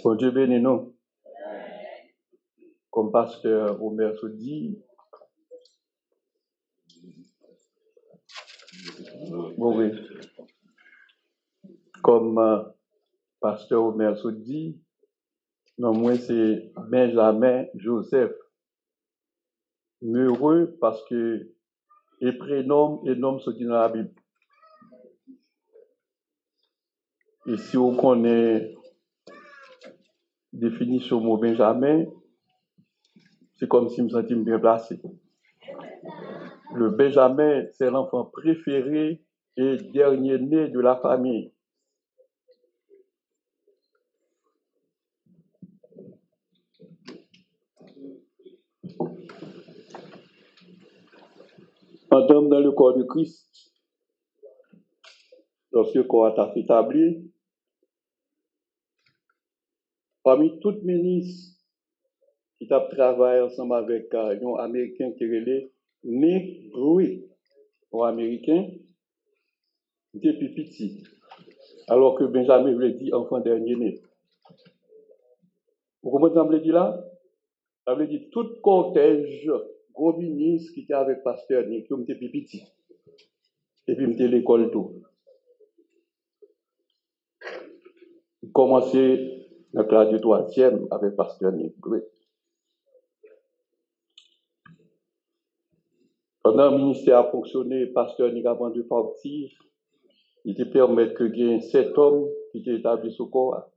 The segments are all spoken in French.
Bon Dieu bénisse nous. Comme pasteur Omer se dit, bon, oui. Comme pasteur Omer se dit, non, moi c'est Benjamin Joseph. Heureux parce que les prénoms et noms sont dans la Bible. Et si on connaît définition mot Benjamin, c'est comme si je me sentais bien placé. Le Benjamin, c'est l'enfant préféré et dernier né de la famille. Entrons dans le corps de Christ. Lorsque le corps a été établi, parmi toutes les ministres qui ont travaillé ensemble avec un Américain qui est Nick Rouy, un Américain, depuis petit, alors que Benjamin voulait dire enfant dernier né. Vous comprenez ce que ça veut dire là? Ça veut dire tout cortège, gros ministre qui était avec pasteur Nick, qui était petit. Et puis, j'étais à l'école tout. J'ai commencé la classe du 3e avec pasteur Nick. Pendant le ministère a fonctionné, pasteur Nick avant de partir, il te permet que il y ait 7 hommes qui étaient établis sous corps.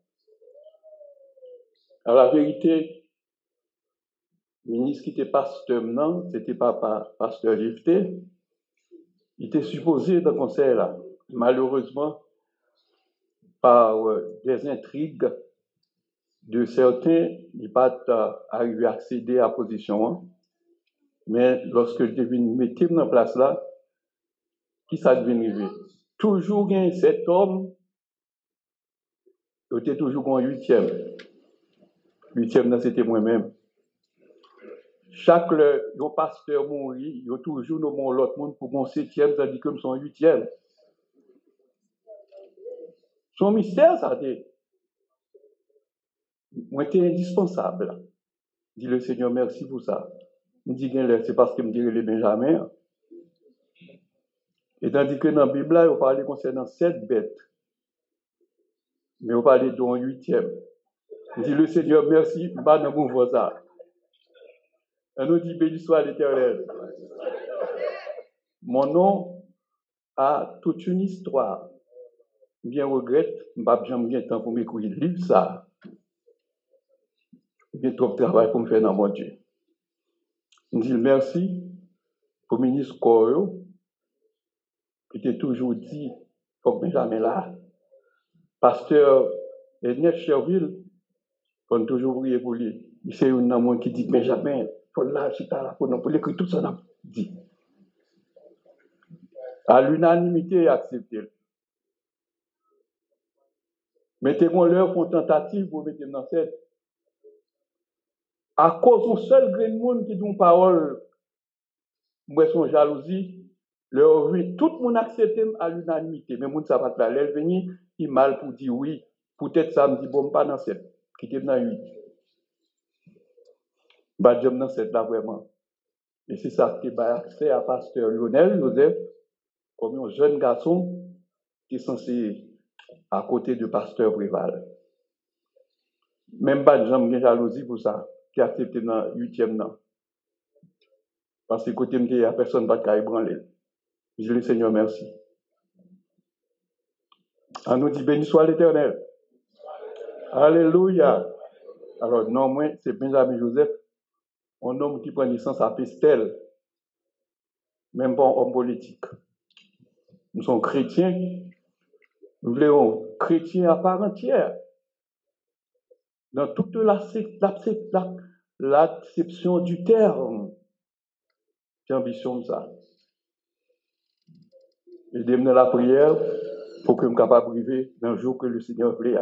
Alors, la vérité, le ministre qui était pasteur maintenant, c'était pas pasteur Lifté, il était supposé dans le conseil là. Malheureusement, par des intrigues de certains, il n'est pas arrivé à accéder à la position. Mais lorsque je devais mettre dans place là, qui ça devait arriver? Toujours un 7 hommes, il était toujours un 8e. 8e, c'était moi-même. Chaque pasteur mourit, il y a toujours l'autre monde pour un 7e, ça dit comme son 8e. Son mystère, ça dit. Moi, j'étais indispensable. Dit le Seigneur, merci pour ça. Je dis que c'est parce que je dirais les Benjamin. Et tandis que dans la Bible, on parle concernant 7 bêtes. Mais on parle d'un 8e. Dit le Seigneur, merci, pas de vous voir ça. On nous dit, béni soit l'Éternel. Mon nom a toute une histoire. Bien regrette, je n'ai pas de temps pour m'écrire le livre ça. J'ai trop de travail pour me faire dans mon Dieu. Je dis merci pour le ministre Koyo, qui était toujours dit, il faut que Benjamin là. Pasteur Ernest Cherville, on toujours prier pour lui. Il c'est un homme qui dit Benjamin, il faut là, c'est là, pour l'écrire tout ça, dit. À l'unanimité, accepté. Mettez-moi l'heure pour tentative pour mettre dans cette. À cause d'un seul grain de monde qui dit une parole, moi, son jalousie, leur vie, tout le monde accepte à l'unanimité. Mais monde ça va pas l'air venir, il mal pour dire oui. Peut-être ça me dit bon, pas dans cette. Qui était dans 8. Bah, j'aime dans cette là vraiment. Et c'est ça qui a accès à pasteur Lionel Joseph, comme un jeune garçon qui est censé à côté du pasteur Préval. Même pas de gens qui jalousie pour ça, qui accepte dans 8e nan. Parce que côté il n'y a personne pas qui a ébranlé. Je dis le Seigneur merci. On nous dit béni soit l'Éternel. Alléluia. Alors non, moi, c'est Benjamin Joseph, un homme qui prend naissance à Pestel, même pas un homme politique. Nous sommes chrétiens, nous voulons chrétiens à part entière. Dans toute l'acception du terme, j'ai ambition de ça. Je demande la prière pour que je sois capable de vivre dans le jour que le Seigneur voulait.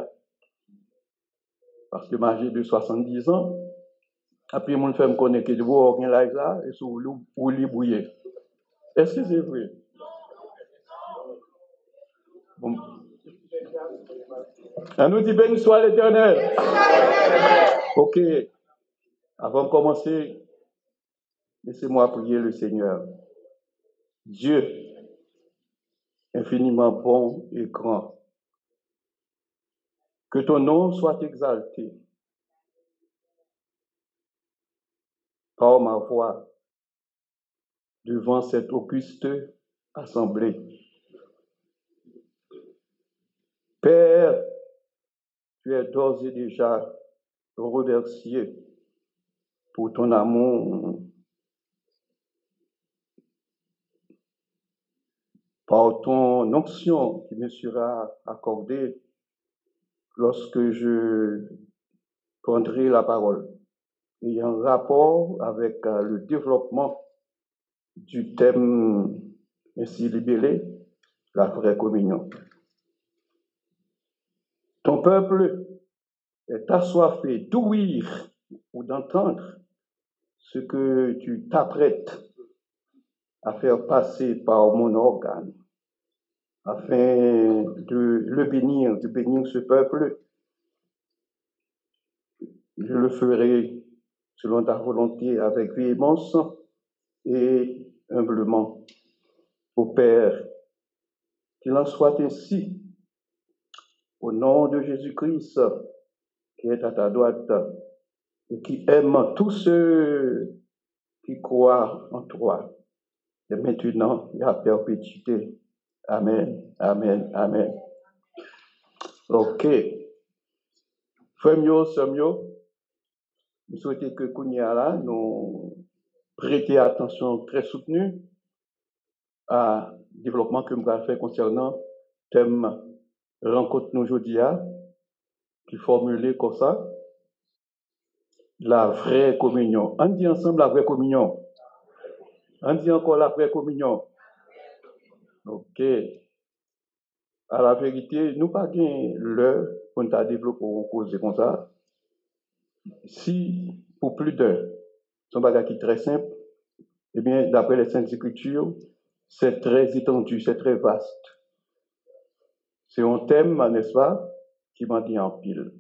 Parce que j'ai de 70 ans, après, je me fais me connaître que je vois rien live là, et sur ou libouiller. Est-ce que c'est vrai? Bon. On nous dit béni soit l'Éternel. Ok, avant de commencer, laissez-moi prier le Seigneur. Dieu, infiniment bon et grand, que ton nom soit exalté par ma voix devant cette auguste assemblée. Père, tu es d'ores et déjà remercié pour ton amour, par ton onction qui me sera accordée lorsque je prendrai la parole. Et en rapport avec le développement du thème ainsi libellé, la vraie communion. Ton peuple est assoiffé d'ouïr ou d'entendre ce que tu t'apprêtes à faire passer par mon organe, afin de bénir ce peuple. Je le ferai selon ta volonté avec véhémence et humblement. Ô Père, qu'il en soit ainsi, au nom de Jésus-Christ, qui est à ta droite et qui aime tous ceux qui croient en toi, et maintenant et à perpétuité. Amen, amen, amen. Ok. Frère mio, sœur mio, je souhaite que Kounia là, nous prêter attention très soutenue à développement que nous avons fait concernant thème rencontre nous aujourd'hui, qui est formulé comme ça, la vraie communion. On dit ensemble la vraie communion. On dit encore la vraie communion. Ok. À la vérité, nous pas gain l'heure pour nous développer une cause comme ça. Si, pour plus d'un, c'est un bagage qui est très simple, eh bien, d'après les Saintes Écritures, c'est très étendu, c'est très vaste. C'est un thème, n'est-ce pas, qui m'a dit en pile.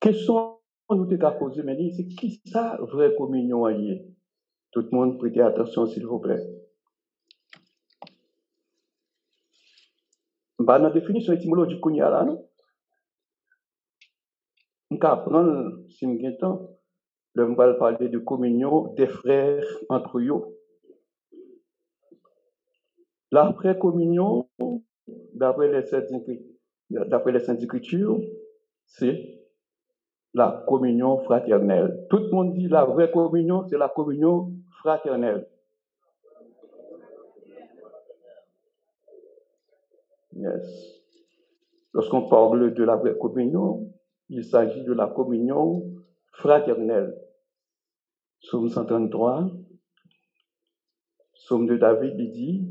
Question nous t'ai posée, mais c'est qui ça, vraie communion alliée? Tout le monde, prêtez attention, s'il vous plaît. Dans la définition étymologique qu'on y a là, non? On peut apprendre, si nous avons temps, on va parler de communion des frères entre eux. La vraie communion, d'après les Saintes Écritures, c'est la communion fraternelle. Tout le monde dit la vraie communion, c'est la communion fraternelle. Yes. Lorsqu'on parle de la vraie communion, il s'agit de la communion fraternelle. Psaume 133, Psaume de David, il dit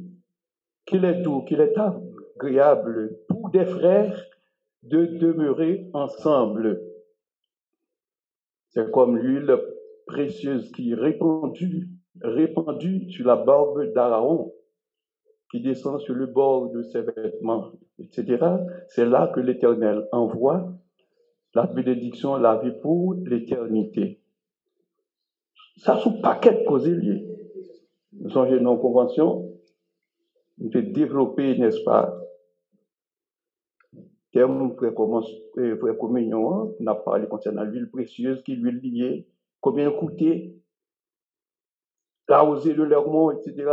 qu'il est doux, qu'il est agréable pour des frères de demeurer ensemble. C'est comme l'huile précieuse qui est répandue sur la barbe d'Aaron, qui descend sur le bord de ses vêtements, etc. C'est là que l'Éternel envoie la bénédiction, la vie pour l'éternité. Ça, c'est un paquet de causes liées. Nous sommes en convention, nous avons développé, n'est-ce pas, terme pour communion, on a parlé concernant l'huile précieuse, qui l'huile liée, combien coûtait, l'arrosé de l'hermont, etc.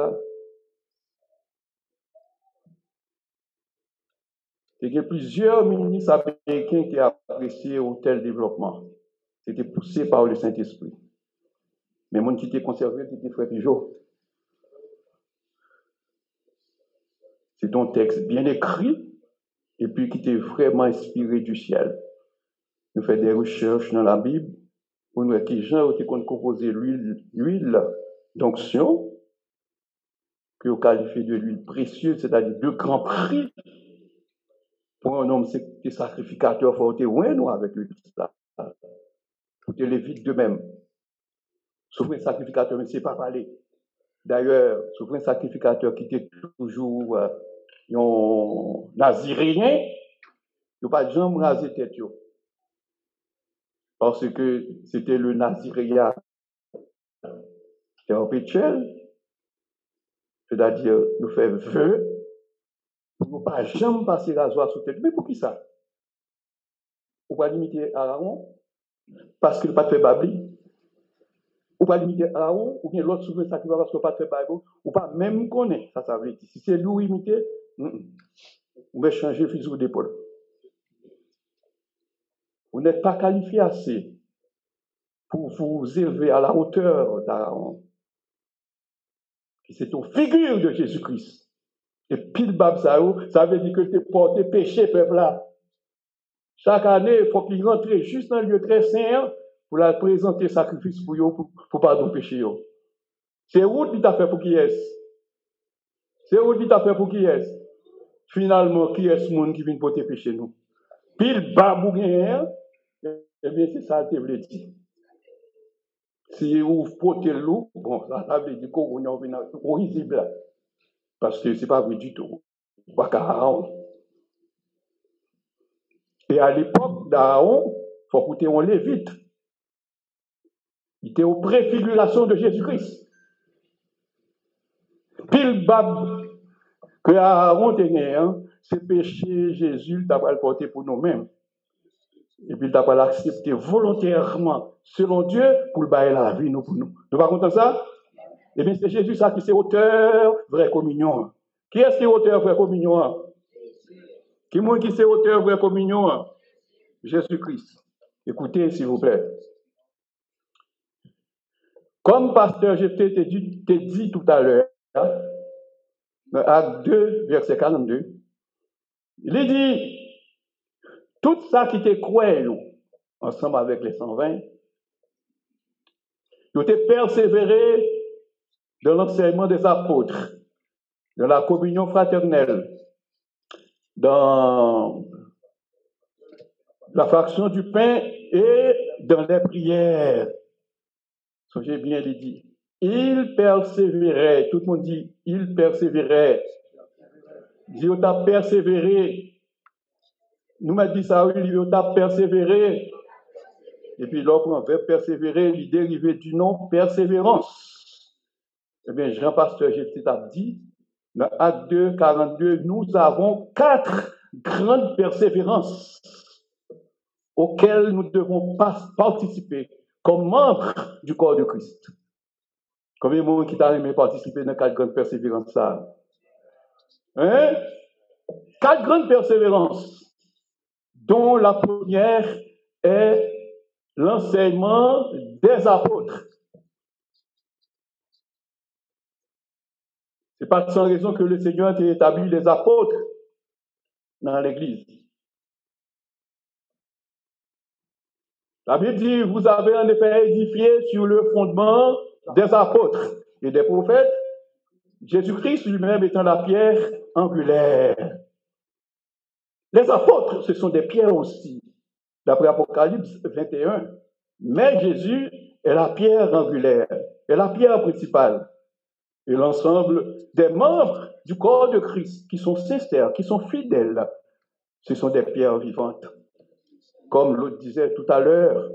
Il y a plusieurs ministres américains qui ont apprécié un tel développement. C'était poussé par le Saint-Esprit. Mais mon qui était conservé, c'était Frère Pigeot. C'est un texte bien écrit et puis qui était vraiment inspiré du ciel. Nous faisons des recherches dans la Bible pour nous voir qui gens ont composé l'huile d'onction, que vous qualifiez de l'huile précieuse, c'est-à-dire de grand prix. Pour un homme, c'est sacrificateur, il faut être loin nous avec lui. Pour te lévite de même. Souvent, un sacrificateur ne sait pas parler. D'ailleurs, souvent, un sacrificateur qui était toujours yon naziréen, yon pas de jambe rasé tête yo. Parce que c'était le naziréat perpétuel, c'est-à-dire nous faire vœu, nous ne pas jamais passer rasoir sous tête. Mais pour qui ça? Ou pas limiter Aaron, parce qu'il n'a pas fait babli. Ou pas limiter Aaron, ou bien l'autre souverain sacrifice parce qu'il n'a pas fait babli. Ou pas même connaître, ça veut dire. Si c'est lui imiter, on va changer le fusil d'épaule. Vous n'êtes pas qualifié assez pour vous élever à la hauteur d'Aaron. C'est une figure de Jésus-Christ. Et pile bab ça veut dire que tu porté péché, peuple là. Chaque année, il faut qu'il rentre juste dans le lieu très saint pour la présenter sacrifice pour eux, pour pardon péché. C'est où il t'a fait pour qui est-ce? C'est où il t'a fait pour qui est-ce? Finalement, qui est ce monde qui vient porter péché nous? Pile bab ou bien, eh bien, c'est ça que je veux dire. Si vous portez l'eau, bon, ça veut dire qu'on est risible. Parce que ce n'est pas vrai du tout. Pas qu'Aaron. Et à l'époque d'Aaron, il faut écouter on lévite. Il était aux préfigurations de Jésus-Christ. Pile bab que Aaron tenait, c'est péché Jésus, il va le porter pour nous-mêmes. Et puis il va l'accepter volontairement, selon Dieu, pour le bailler la vie, nous, pour nous. Nous pas content ça? Eh bien, c'est Jésus ça qui c'est auteur, vraie communion. Qui est-ce qui est auteur, vraie communion? Qui est-ce qui c'est auteur, vraie communion? Jésus-Christ. Écoutez, s'il vous plaît. Comme pasteur Jephthé t'a dit tout à l'heure, Acte 2, verset 42, il dit, tout ça qui était cruel, ensemble avec les 120, ils ont persévéré dans l'enseignement des apôtres, dans la communion fraternelle, dans la fraction du pain et dans les prières. J'ai bien dit. Il persévérait. Tout le monde dit, il persévérait. Dieu t'a persévéré. Nous m'a dit ça, oui, Dieu t'a persévéré. Et puis là, on veut persévérer, il dérivé du nom persévérance. Eh bien, Jean-Pasteur Jephthé t'a dit, dans Acte 2, 42, nous avons 4 grandes persévérances auxquelles nous devons participer comme membres du corps de Christ. Combien de monde qui t'a aimé participer dans 4 grandes persévérances ça? 4 grandes persévérances, dont la première est l'enseignement des apôtres. Ce n'est pas sans raison que le Seigneur a établi les apôtres dans l'Église. La Bible dit, vous avez en effet édifié sur le fondement des apôtres et des prophètes, Jésus-Christ lui-même étant la pierre angulaire. Les apôtres, ce sont des pierres aussi, d'après Apocalypse 21. Mais Jésus est la pierre angulaire, est la pierre principale. Et l'ensemble des membres du corps de Christ, qui sont sincères, qui sont fidèles, ce sont des pierres vivantes. Comme l'autre disait tout à l'heure,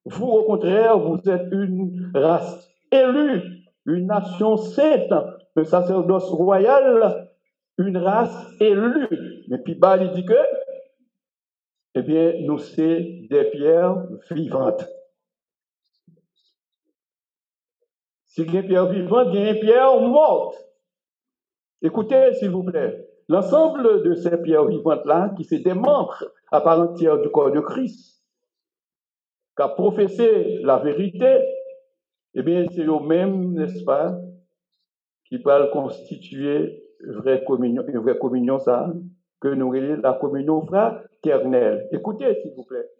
vous, au contraire, vous êtes une race élue, une nation sainte, un sacerdoce royal, une race élue. Mais puis, il dit que, eh bien, nous, c'est des pierres vivantes. Si il y a une pierre vivante, il y a une pierre morte. Écoutez, s'il vous plaît, l'ensemble de ces pierres vivantes-là, qui sont des membres à part entière du corps de Christ, qui a professé la vérité, eh bien, c'est eux-mêmes, n'est-ce pas, qui peuvent constituer une vraie communion, ça, que nous appelons la communion fraternelle. Écoutez, s'il vous plaît.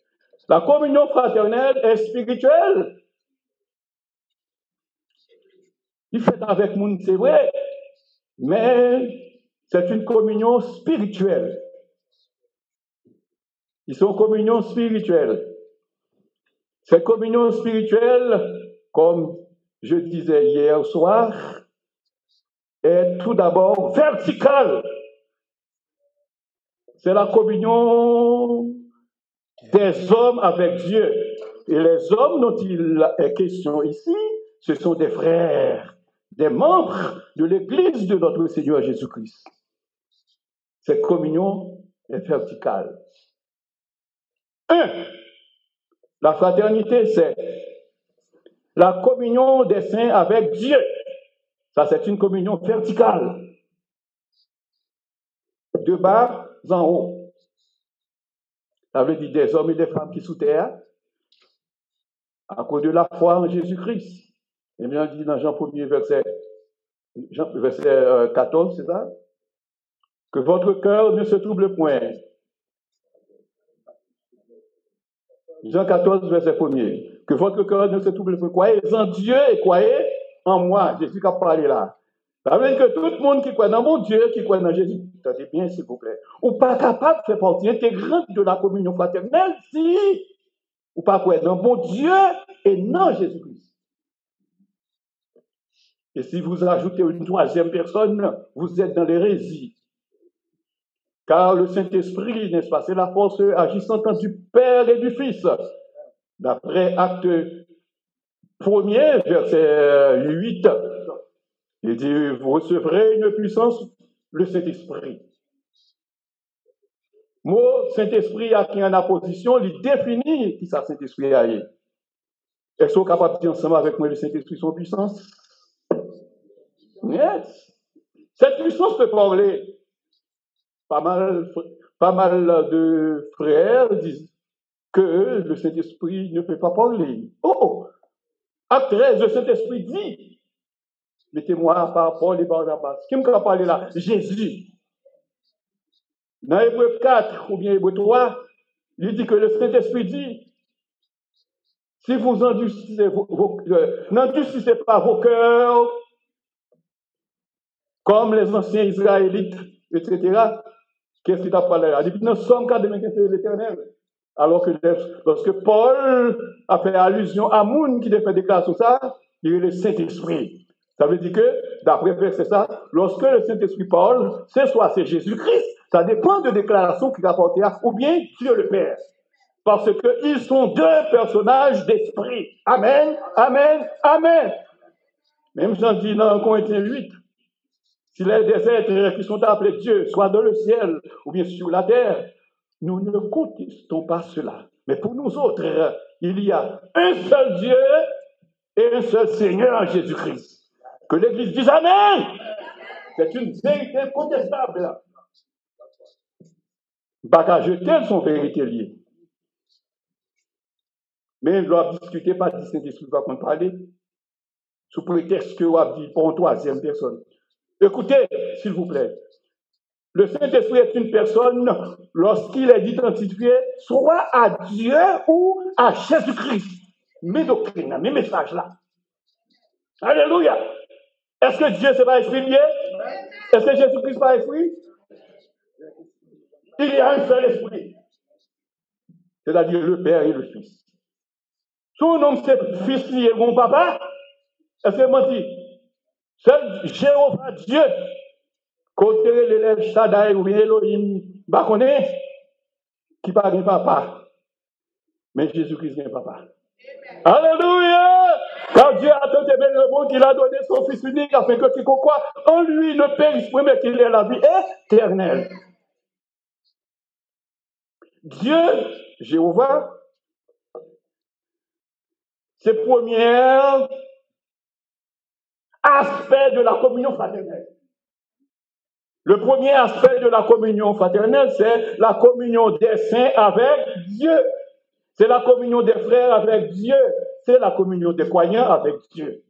La communion fraternelle est spirituelle. Il fait avec nous, c'est vrai, mais c'est une communion spirituelle. Ils sont communion spirituelle. Cette communion spirituelle, comme je disais hier soir, est tout d'abord verticale. c'est la communion des hommes avec Dieu. Et les hommes dont il est question ici, ce sont des frères, des membres de l'Église de notre Seigneur Jésus-Christ. Cette communion est verticale. La fraternité, c'est la communion des saints avec Dieu. Ça, c'est une communion verticale. De bas en haut. Ça veut dire des hommes et des femmes qui sous terre, à cause de la foi en Jésus-Christ. Et bien, on dit dans Jean 1er, verset 14, c'est ça? Que votre cœur ne se trouble point. Jean 14, verset 1er. Que votre cœur ne se trouble point. Croyez en Dieu et croyez en moi. Jésus qui a parlé là. Ça veut dire que tout le monde qui croit dans mon Dieu, qui croit dans Jésus, attendez bien s'il vous plaît, ou pas capable de faire partie intégrante de la communion fraternelle si ou pas croire dans mon Dieu et non Jésus-Christ. Et si vous ajoutez une troisième personne, vous êtes dans l'hérésie. Car le Saint-Esprit, n'est-ce pas, c'est la force agissante du Père et du Fils. D'après Acte 1er, verset 8, il dit, vous recevrez une puissance, le Saint-Esprit. Mot Saint-Esprit a qui en apposition, il définit qui ça Saint-Esprit a. Est-ce que vous êtes capable de dire ensemble avec moi le Saint-Esprit son puissance? Yes. Cette puissance peut parler. Pas mal de frères disent que le Saint-Esprit ne peut pas parler. Oh! Acte 13, le Saint-Esprit dit, mettez-moi par Paul et Barnabas. Qui me parler là? Jésus. Dans Hébreux 4 ou bien Hébreux 3, il dit que le Saint-Esprit dit, si vous n'endurcissez pas vos cœurs, comme les anciens Israélites, etc., qu'est-ce qu'il a parlé là? Il dit, nous sommes qu'à demain, c'est l'Éternel. Alors que lorsque Paul a fait allusion à Moun qui a fait déclaration ça, il est le Saint-Esprit. Ça veut dire que, d'après verset ça, lorsque le Saint-Esprit parle, c'est Jésus-Christ. Ça dépend de déclaration qu'il a portée à, ou bien Dieu le Père. Parce qu'ils sont deux personnages d'esprit. Amen, amen, amen. Même Jean dit dans Corinthiens 8, s'il y a des êtres qui sont appelés Dieu, soit dans le ciel ou bien sur la terre, nous ne contestons pas cela. Mais pour nous autres, il y a un seul Dieu et un seul Seigneur, Jésus-Christ. Que l'Église dise Amen. C'est une vérité incontestable. Pas qu'à jeter son vérité liée. Mais on doit discuter, pas de Saint-Esprit, va qu'on parler, sous prétexte que on a dit pour une troisième personne. Écoutez, s'il vous plaît. Le Saint-Esprit est une personne lorsqu'il est identifié soit à Dieu ou à Jésus-Christ. Mes doctrines, mes messages là. Alléluia. Est-ce que Dieu c'est pas esprit lié? Est-ce que Jésus-Christ pas esprit? Il y a un seul esprit. C'est-à-dire le Père et le Fils. Son nom c'est Fils lié, mon papa. Est-ce que moi dis? Seul Jéhovah Dieu. Côté l'élève Shaddai ou Elohim, Bakoné, qui parle de papa. Mais Jésus-Christ est papa. Alléluia! Car Dieu a tant aimé le monde qu'il a donné son Fils unique afin que quiconque croit en lui ne périsse point, mais qu'il ait la vie éternelle. Dieu, Jéhovah, c'est le premier aspect de la communion fraternelle. Le premier aspect de la communion fraternelle, c'est la communion des saints avec Dieu. C'est la communion des frères avec Dieu. C'est la communion des croyants avec Dieu.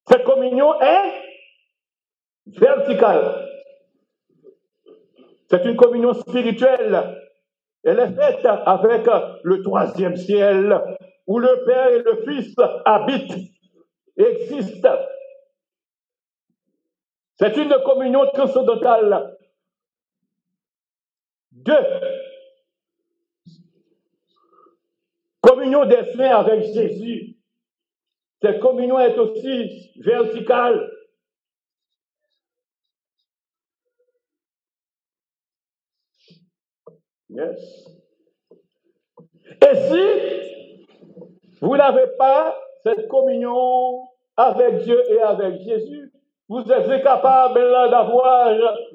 Cette communion est verticale. C'est une communion spirituelle. Elle est faite avec le troisième ciel, où le Père et le Fils habitent, existent. C'est une communion transcendantale. 2. Communion des saints avec Jésus. Cette communion est aussi verticale. Yes. Et si vous n'avez pas cette communion avec Dieu et avec Jésus, vous êtes incapable d'avoir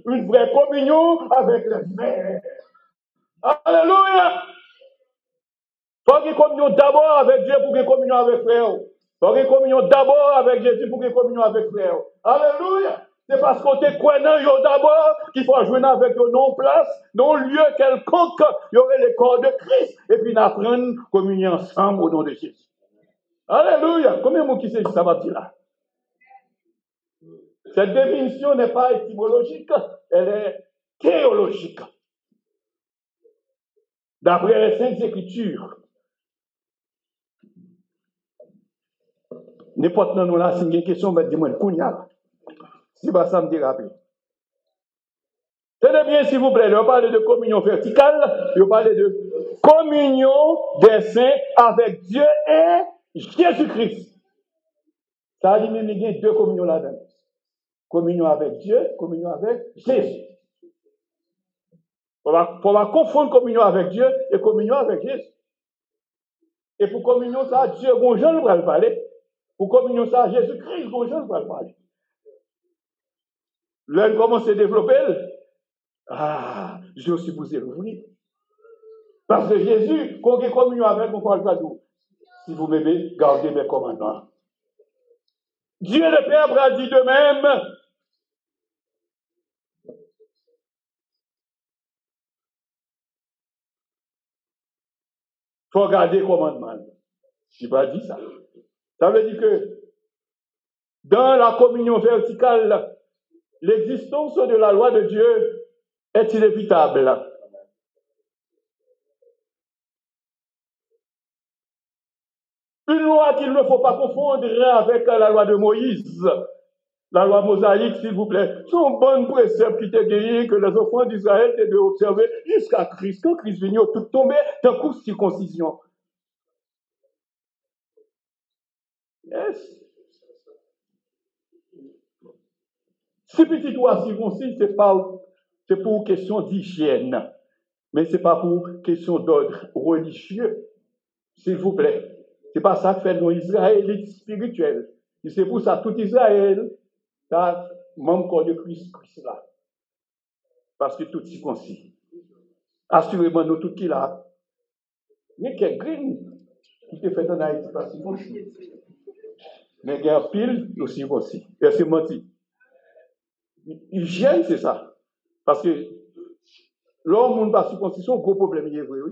une vraie communion avec les frères. Alléluia! Il faut qu'il y ait une communion d'abord avec Dieu pour qu'il y ait une communion avec frère. Il faut qu'il y ait une communion d'abord avec Jésus pour qu'il y ait une communion avec frère. Alléluia! C'est parce qu'on te connaît d'abord qu'il faut jouer avec eux non-place, non-lieu quelconque, il y aurait le corps de Christ, et puis apprendre une communion ensemble au nom de Jésus. Alléluia! Combien de mots qui sait ça va dire là? Cette définition n'est pas étymologique, elle est théologique. D'après les Saintes Écritures, n'importe nous là, si une question, mais dis-moi, Kounia. Si pas ça me dit rapide. Tenez bien, s'il vous plaît, on parle de communion verticale, on parle de communion des saints avec Dieu et Jésus-Christ. Ça dit même, il y a deux communions là-dedans. Communion avec Dieu, communion avec Jésus. On va confondre communion avec Dieu et communion avec Jésus. Et pour communion, ça, Dieu, bon, je ne vais pas parler. Pour communion, ça, Jésus-Christ, bon, je ne vais pas parler. L'un commence à développer. Je suis supposé l'ouvrir. Parce que Jésus, quand il y a communion avec, on ne parle pas d'où. Si vous m'aimez, gardez mes commandements. Dieu le Père a dit de même. Il faut garder les commandements. Je n'ai pas dit ça. Ça veut dire que dans la communion verticale, l'existence de la loi de Dieu est inévitable. Une loi qu'il ne faut pas confondre avec la loi de Moïse. La loi mosaïque, s'il vous plaît, sont bonnes préceptes qui t'ont gagné que les enfants d'Israël devaient observer jusqu'à Christ. Quand Christ venu, tout tombé d'un coup de circoncision. Yes. Si petit toi circoncis, c'est pour question d'hygiène, mais c'est pas pour question d'ordre religieux, s'il vous plaît. C'est pas ça que fait nos Israélites spirituels. Et c'est pour ça tout Israël, ça membre corps de Christ là. Parce que tout circoncis. Assurément, nous tout qui là. Mais quel green qui te fait en Haïti pas circoncis. Mais il y a un pile aussi circoncis. Et c'est menti. Hygiène, c'est ça. Parce que l'homme n'a pas circoncision, gros problème, il est vrai, oui.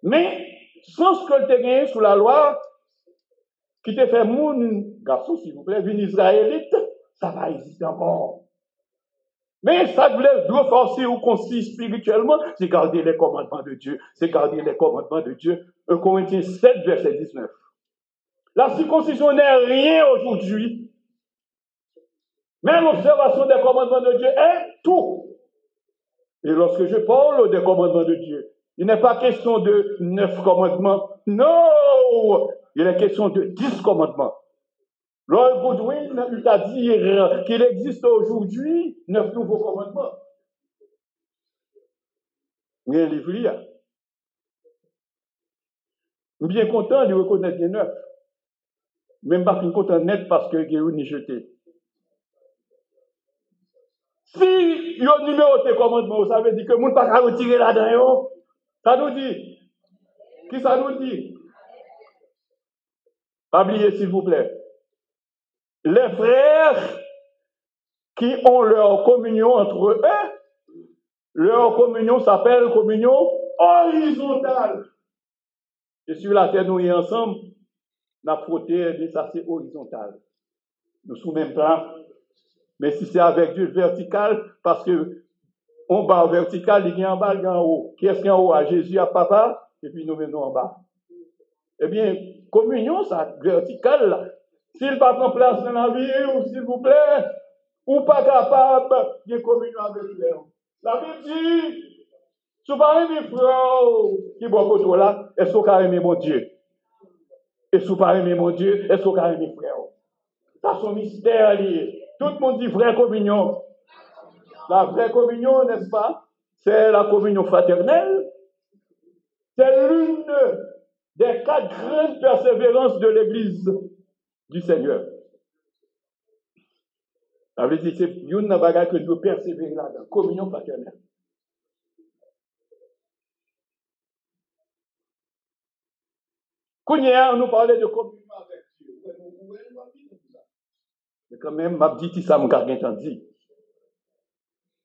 Mais, sans ce que tu as gagné sous la loi, qui te fait mon garçon, s'il vous plaît, une israélite, ça va exister encore. Mais ça doit forcer ou consiste spirituellement, c'est garder les commandements de Dieu. C'est garder les commandements de Dieu. 1 Corinthiens 7, verset 19. La circoncision n'est rien aujourd'hui. Mais l'observation des commandements de Dieu est tout. Et lorsque je parle des commandements de Dieu, il n'est pas question de 9 commandements. Non! Il est question de 10 commandements. Lord Goodwin eut à dire qu'il existe aujourd'hui 9 nouveaux commandements. Mais un livre là. Je suis bien content de reconnaître les 9. Même pas content net parce que j'ai eu jeté. Si il y a un numéro de commandement, ça veut dire que le monde ne peut pas retirer là-dedans. Ça nous dit. Qui ça nous dit? Pas oublier, s'il vous plaît. Les frères qui ont leur communion entre eux, leur communion s'appelle communion horizontale. Et sur la terre, nous y ensemble, la frotté, ça c'est horizontal. Nous sommes même pas. Mais si c'est avec Dieu vertical, parce que on bas vertical, il y a en bas, il y a en haut. Qui est-ce qu'il y a en haut? À Jésus, à Papa, et puis nous venons en bas. Eh bien, communion, ça, vertical, là. S'il pas prend place dans la vie, ou s'il vous plaît, ou pas capable de communion avec lui. La Bible dit, si vous parlez mes frères qui boivent autour là, est-ce que vous aimez mon Dieu? Et si vous parlez mon Dieu, est-ce que vous aimez mes frères? Ça, c'est un mystère lié. Tout le monde dit vraie communion. La vraie communion, n'est-ce pas? C'est la communion fraternelle. C'est l'une des 4 grandes persévérances de l'Église du Seigneur. Ça veut dire que c'est une bagage que nous persévérer là-dedans, communion fraternelle. Quand on nous parlait de communion avec Dieu, mais quand même, m'a dit ça, mon gars, entendu.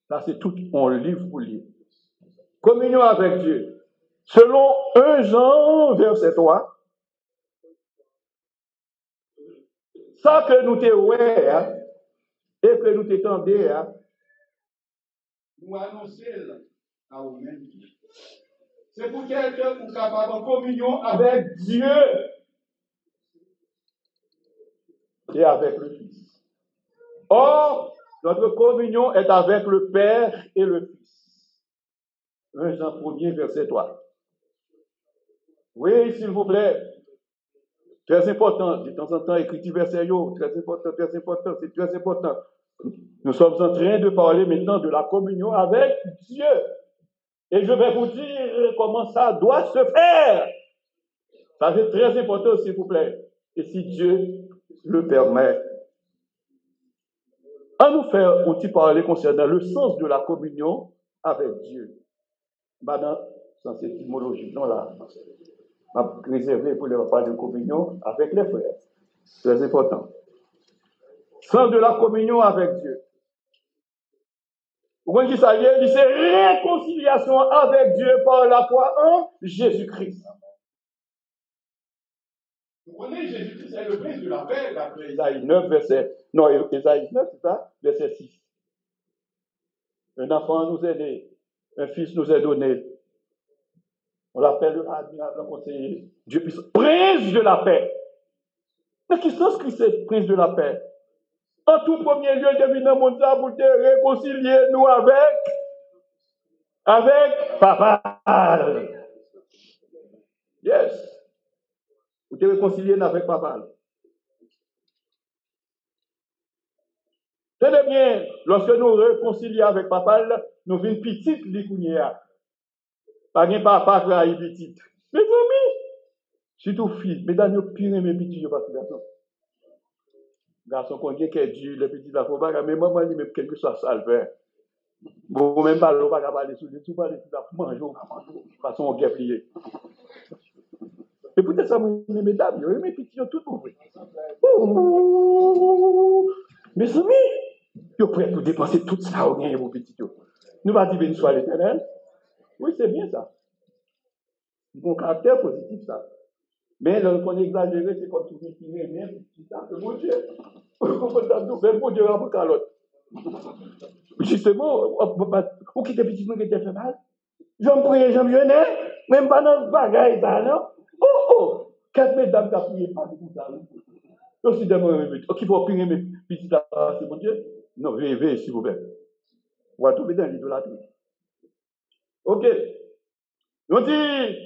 Ça, c'est tout un livre pour lire. Communion avec Dieu. Selon 1 Jean, verset 3, ça que nous t'éwons, et que nous t'étendons, nous annonçons à vous-même. C'est pour quelqu'un qui est capable en communion avec Dieu et avec le Fils. Or, notre communion est avec le Père et le Fils. 1 Jean 1er, verset 3. Oui, s'il vous plaît. Très important. De temps en temps, écriture verset, très important, c'est très important. Nous sommes en train de parler maintenant de la communion avec Dieu. Et je vais vous dire comment ça doit se faire. Ça, c'est très important, s'il vous plaît. Et si Dieu le permet. À nous faire aussi parler concernant le sens de la communion avec Dieu. Maintenant, dans cette étymologie, non là, on va réserver pour les repas de communion avec les frères. Très important. Sens de la communion avec Dieu. Vous voyez ça, c'est réconciliation avec Dieu par la foi en Jésus-Christ. Vous connaissez, Jésus-Christ est le prince de la paix, d'après Isaïe 9, verset. Non, Isaïe 9, c'est ça, verset 6. Un enfant nous est né, un fils nous est donné. On l'appelle le admirable conseiller. Dieu puisse, prince de la paix. Mais qui sens Christ est prince de la paix? En tout premier lieu, devine dans mon monde pour te réconcilier nous avec Papa. Yes. Vous te réconcilier avec Papa. Tenez bien, lorsque nous réconcilions avec Papa, nous venons petite l'ikounia. Pas de papa qui a une petite. Mes amis, surtout filles, mesdames, vous pire mes petits, je ne sais pas garçon. Garçon qu'on dit qu'il est dur, les petits la faut mais maman dit même quelque chose ça le fait. Bon, même pas le pas parler sur les tout parler tout ça manger façon on est plié. Et peut-être ça mes mesdames, mes petits tout mauvais. Mes amis, vous êtes prêts pour dépenser tout ça au gain vos petits. Nous va dire béni soit l'Éternel. Oui, c'est bien ça. Bon caractère positif ça. Mais lorsqu'on est exagéré, c'est comme si vous tirez bien, c'est ça, c'est mon Dieu. Même mon Dieu va vous calotte. Justement, vous quittez petit monde qui était fait mal. J'en prie, j'en viens, même pas dans le bagage, ça, non? Oh! 4 mesdames qui ont prié pas tout ça. Je suis demandé, qui faut prier mes petits affaires, c'est mon Dieu? Non, veillez, s'il vous plaît. On va tomber dans l'idolâtrie. Ok. On dit,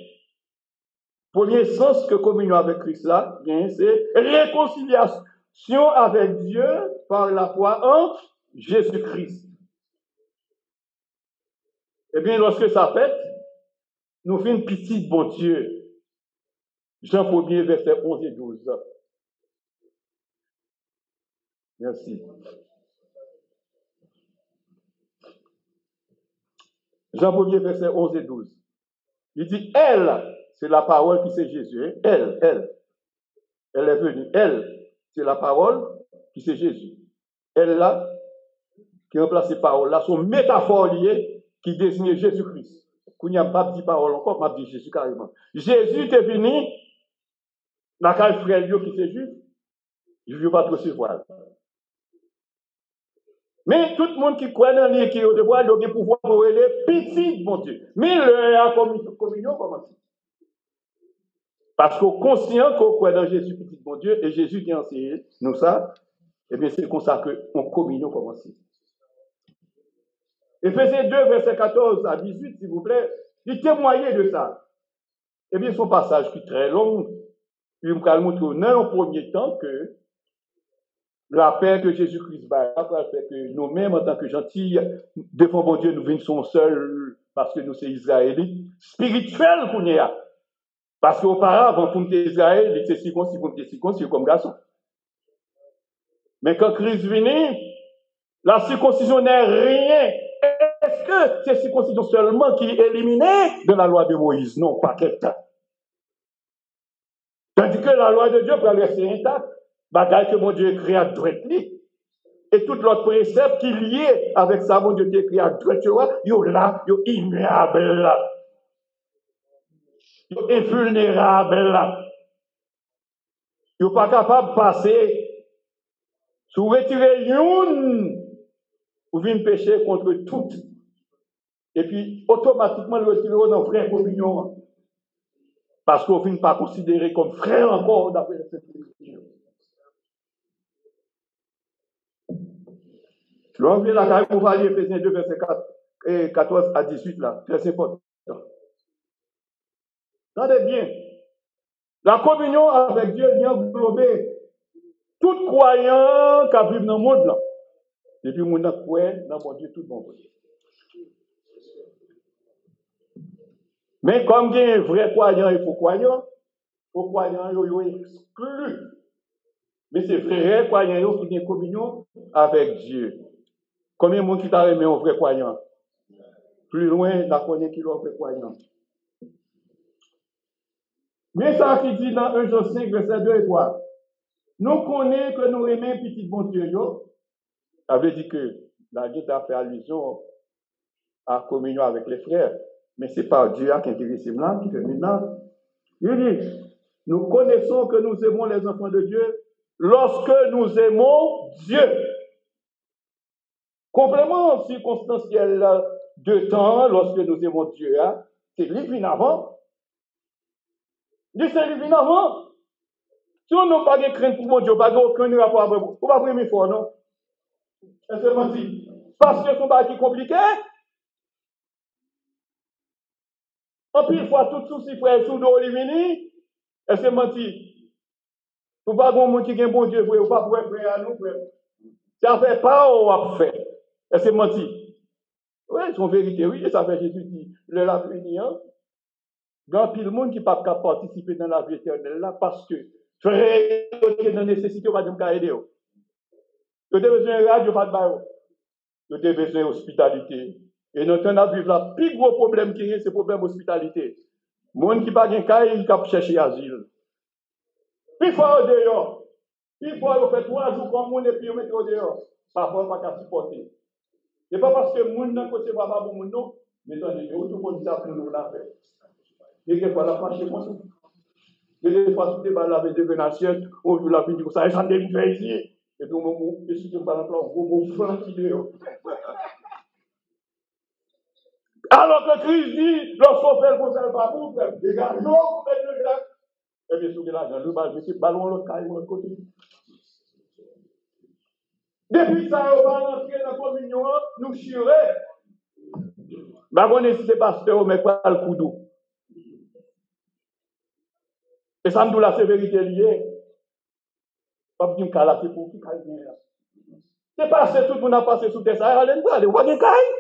premier sens que communion avec Christ là, bien, c'est réconciliation avec Dieu par la foi en Jésus-Christ. Eh bien, lorsque ça fait, nous faisons une petite bon Dieu. Jean 1er, verset 11 et 12. Merci. Jean 1er, verset 11 et 12. Il dit, elle, c'est la parole qui c'est Jésus. Hein? Elle est venue. Elle, c'est la parole qui c'est Jésus. Elle là, qui remplace ces paroles là, sont métaphores liées qui désignent Jésus-Christ. Quand il n'y a pas dit parole encore, m'a dit Jésus carrément. Jésus est venu, la caille frère qui c'est juif, je ne veux pas te recevoir. Mais tout le monde qui croit dans lui, qui a le devoir, il a le pouvoir pour aider petit, mon Dieu. Mais la communion commence. Parce qu'on est conscient qu'on croit dans Jésus, petit, mon Dieu, et Jésus qui a enseigné nous ça, eh bien c'est comme ça qu'on communion commence. Éphésiens 2, verset 14 à 18, s'il vous plaît, il témoignait de ça. Eh bien, son passage qui est très long, il me montre dans un premier temps que la paix que Jésus-Christ va faire que nous-mêmes, en tant que gentils, devant bon Dieu, nous venons seuls parce que nous sommes Israélites, spirituels qu'on est. Parce qu'auparavant, pour nous Israël, c'est circoncis comme garçon. Mais quand Christ vient, la circoncision n'est rien. Est-ce que c'est circoncision seulement qui est éliminée de la loi de Moïse? Non, pas quelqu'un. Tandis que la loi de Dieu peut rester intacte. Bagaille que mon Dieu écrit à droite. Et tout l'autre précepte qui est lié avec ça, mon Dieu écrit à droite, yo là, yo immuable là. Yo invulnérable là. Yo pas capable de passer. Si vous retirez une, vous venez pécher contre toutes. Et puis, automatiquement, le retirer dans la vraie communion. Parce qu'on ne finit pas considérer comme frère encore d'après cette écriture. L'on vient la carrière pour voir Éphésiens 2, verset 14 à 18, là. Très important. Regardez bien. La communion avec Dieu vient englober tout croyant qui vit dans le monde, là. Et puis, mon croit dans mon Dieu, tout bon côté. Mais comme il y a un vrai croyant et faux croyant, ils exclu. Mais c'est vrai croyant qui ont une communion avec Dieu. Combien de monde qui t'a aimé un vrai croyant? Plus loin, la connaît qui est un vrai croyant. Mais ça qui dit dans 1 Jean 5, verset 2 et 3. Nous connaissons que nous aimons petit bon Dieu. Ça veut dire que la Bible a fait allusion à la communion avec les frères. Mais ce n'est pas Dieu qui est intéressé là, qui fait maintenant. Il dit, nous connaissons que nous aimons les enfants de Dieu lorsque nous aimons Dieu. Complément circonstanciel de temps, lorsque nous aimons Dieu, hein, c'est lui avant. Dieu, c'est lui avant. Si on n'a pas de crainte pour mon Dieu, pas aucun rapport avec vous, on va prendre fort, non? Est-ce que menti? Parce que son bail est compliqué. En plus, il faut tout souci, frère, sous l'eau, est-ce que menti? Pour pas qu'on monde qui est bon Dieu, frère, ou pas pour frère à nous, frère. Ça fait pas, on va faire. Est-ce que menti? Oui, c'est une vérité, oui, et ça fait Jésus dit, le la fini, hein? Il y a pile monde qui ne peut pas participer dans la vie éternelle là, parce que, frère, qui est dans la nécessité, on va dire qu'il aider. Vous avez besoin de radio, pas de bail. Vous avez besoin d'hospitalité. Et nous avons vu le plus gros problème qui est, c'est le problème d'hospitalité. Les gens qui n'ont pas de caille, ils peuvent chercher asile. Puis il faut au dehors. Puis il faut faire 3 jours comme monde et puis ils mettent au dehors. Parfois, on ne peut pas supporter. Ce n'est pas parce que les gens ne sont pas pour les gens, mais tout le monde dit ça pour nous la faire. Et des fois, la fâche comme ça. Et des fois, tout est mal avec des assiette, on joue la vie du coup, ça, j'en ai une fait ici. Et puis, on je suis par exemple, on flanc qui dehors. Alors que Christ dit, lorsqu'on fait le conseil par vous, les gars, non, vous faites le grâce. Et bien sûr, là, le ballon, l'autre caille, l'autre côté. Depuis ça, on va rentrer dans la communion, nous chirer. Bah, on est si c'est pasteur, mais pas le coup d'eau. Et ça me dit la sévérité liée. Pas dire que c'est pour qui caille. C'est passé, tout le monde a passé sous tes ça, allez, allez, voir des cailles.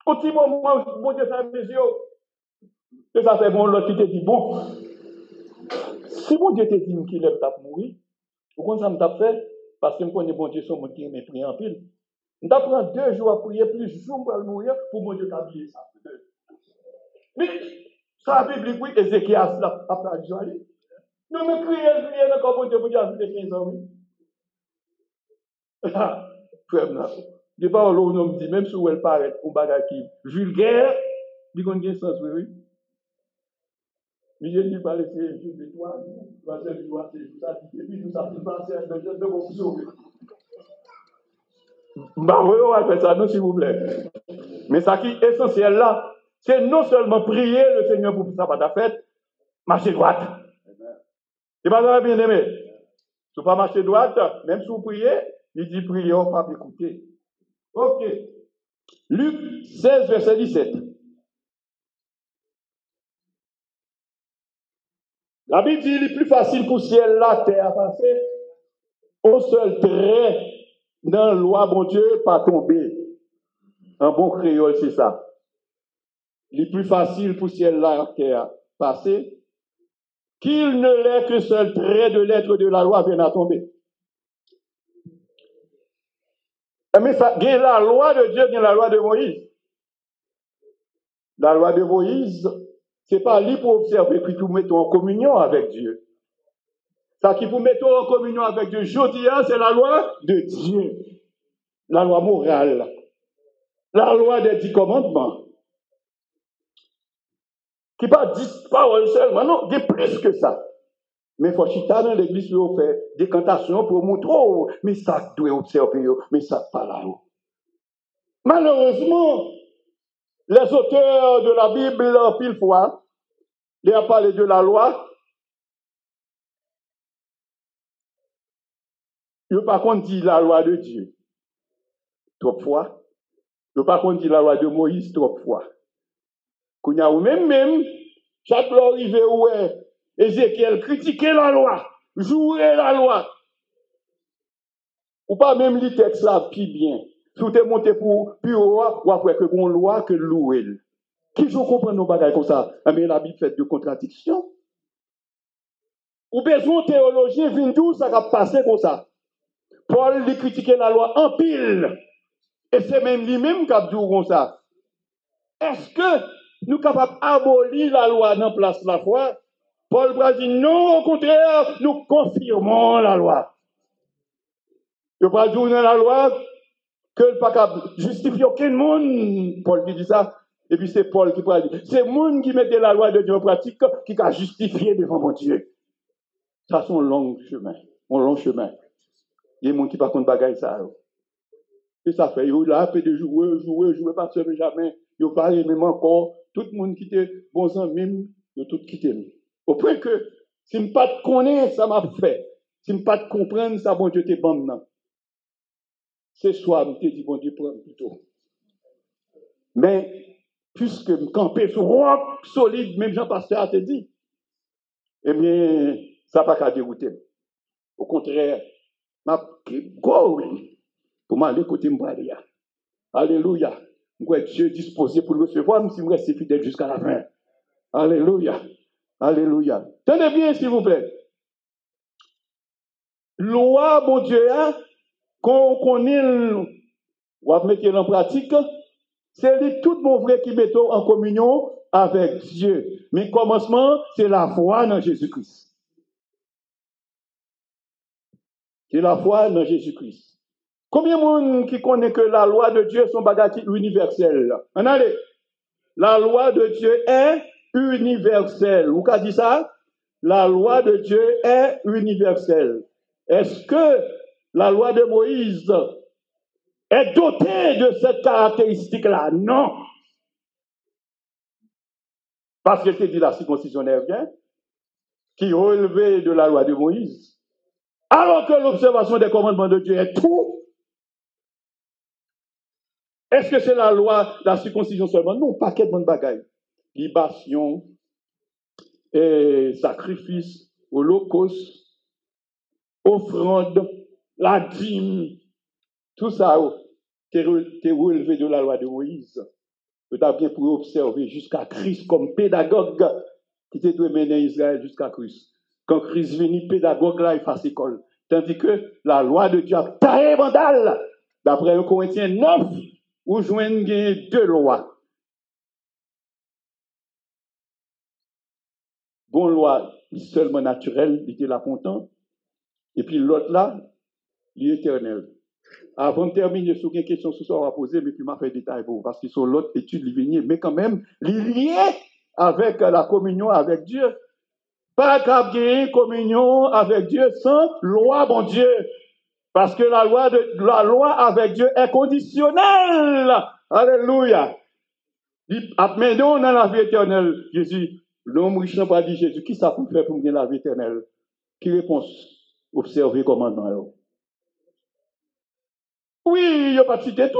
Au petit moment, bon Dieu fait mes yeux. Et ça fait bon, l'autre qui te dit, bon, si mon Dieu te dit qu'il aime ta mourir, pourquoi ça me t'a fait? Parce que je connais bon Dieu, son monde qui aime prier en pile. Je t'apprends 2 jours à prier, plus jours pour mourir, pour mon Dieu t'habiller ça. Mais, ça la Bible, oui, Ézéchias, là, après la joie. Nous me crions, encore mon Dieu, pour dire, 15 ans, oui. Frère, là. Je ne sais pas, on me dit, même si elle paraît un bagage qui vulgaire, il y a un sens, oui. Mais je ne dis pas laisser un jeu de toi, parce que je dois faire ça, et puis tout ça, tout ça, c'est un jeu de mon sauver. Bah oui, on va faire ça, non, s'il vous plaît. Mais ça qui est essentiel là, c'est non seulement prier le Seigneur pour ça, pas ta fête, marcher droite. C'est pas ça, bien aimé. Si vous pas marcher droite, même si vous priez, il dit prier, on va pas écouter. Ok. Luc 16, verset 17. La Bible dit qu'il est plus facile pour ciel, la terre à passer Au seul trait dans la loi, bon Dieu, pas tomber. En bon créole, c'est ça. Le plus facile pour ciel-là qui a passé, qu'il ne l'ait que seul trait de l'être de la loi vienne à tomber. Mais ça, il y a la loi de Dieu, il y a la loi de Moïse. La loi de Moïse, c'est pas lui pour observer, puis tout mettre en communion avec Dieu. Ça qui vous mettons en communion avec Dieu, Jodia, c'est la loi de Dieu. La loi morale. La loi des 10 commandements. Qui pas 10 paroles seulement, non, il y a plus que ça. Mais il faut chita dans l'église pour faire des cantations pour montrer, mais ça doit observer, mais ça pas là-haut. Malheureusement, les auteurs de la Bible, pile fois, ils ont parlé de la loi. Ils n'ont pas dit la loi de Dieu. Trop fois. Ils n'ont pas dit la loi de Moïse trop fois. Quand il y a même, chaque fois arrivé où Ézéchiel critiquait la loi, jouait la loi. Ou pas même les textes là, puis bien. Si vous êtes monté pour roi, ou après que une loi que louer. Qui je comprends nos bagages comme ça? Mais la Bible fait de contradictions. Ou besoin de théologien, vient d'où ça va passer comme ça? Paul lui critiquait la loi en pile. Et c'est même lui-même qui a dit comme ça. Est-ce que nous sommes capables d'abolir la loi dans place de la foi? Paul va dire non, au contraire, nous confirmons la loi. Il ne va pas dire dans la loi que le pas capable justifier aucun monde. Paul qui dit ça. Et puis c'est Paul qui parle. C'est le monde qui mettait la loi de Dieu en pratique qui a justifié devant mon Dieu. Ça, c'est un long chemin. Un long chemin. Il y a des gens qui ne pas contre bagaille ça. Et ça fait, il a fait de jouer, pas seul jamais. Il a pas même encore. Tout le monde qui était bon sang, même, il a tout quitté. Au point que, si je ne pas te connaître, ça m'a fait. Si je ne pas te comprendre, ça, bon Dieu, t'es bon maintenant. C'est soit, je te dis, bon Dieu, prends plutôt. Mais, puisque je campais sur roc solide, même Jean-Pasteur a te dit, eh bien, ça n'a pas qu'à dérouter. Au contraire, ma going pour m'aller côté Mbalia. Alléluia. Dieu est disposé pour le recevoir, même si je reste fidèle jusqu'à la fin. Alléluia. Alléluia. Tenez bien, s'il vous plaît. Loi, mon Dieu, qu'on connaît, on va mettre en pratique, c'est tout mon vrai qui met en communion avec Dieu. Mais commencement, c'est la foi dans Jésus-Christ. C'est la foi dans Jésus-Christ. Combien de monde qui connaît que la loi de Dieu est son bagage universel? En allez. La loi de Dieu est universelle. Vous avez dit ça? La loi de Dieu est universelle. Est-ce que la loi de Moïse est dotée de cette caractéristique-là? Non. Parce que c'est dit la circoncision n'est rien, qui relevait de la loi de Moïse. Alors que l'observation des commandements de Dieu est tout. Est-ce que c'est la loi, la circoncision seulement? Non, paquet de bonnes bagailles. Libation, et sacrifice, holocauste, offrande, la dîme, tout ça qui est relevé de la loi de Moïse. Vous avez bien pour observer jusqu'à Christ comme pédagogue qui doit mener Israël jusqu'à Christ. Quand Christ vient, pédagogue là, il fasse école. Tandis que la loi de Dieu a taillé vandale. D'après 1 Corinthiens 9, où joignent deux lois. Bon loi seulement naturelle, il était là content. Et puis l'autre là, l'éternel. Avant de terminer sur une question ce soir à poser, mais puis m'a fait détail pour vous, parce que sur l'autre étude, il venait, mais quand même, il est lié avec la communion avec Dieu. Pas qu'à gagner communion avec Dieu sans loi, bon Dieu. Parce que la loi avec Dieu est conditionnelle. Alléluia. Maintenant, dans la vie éternelle, Jésus, l'homme riche n'a pas dit Jésus, qui ça peut faire pour me gagner la vie éternelle? Qui réponse? Observer commandement. Oui, il n'a pas cité tout.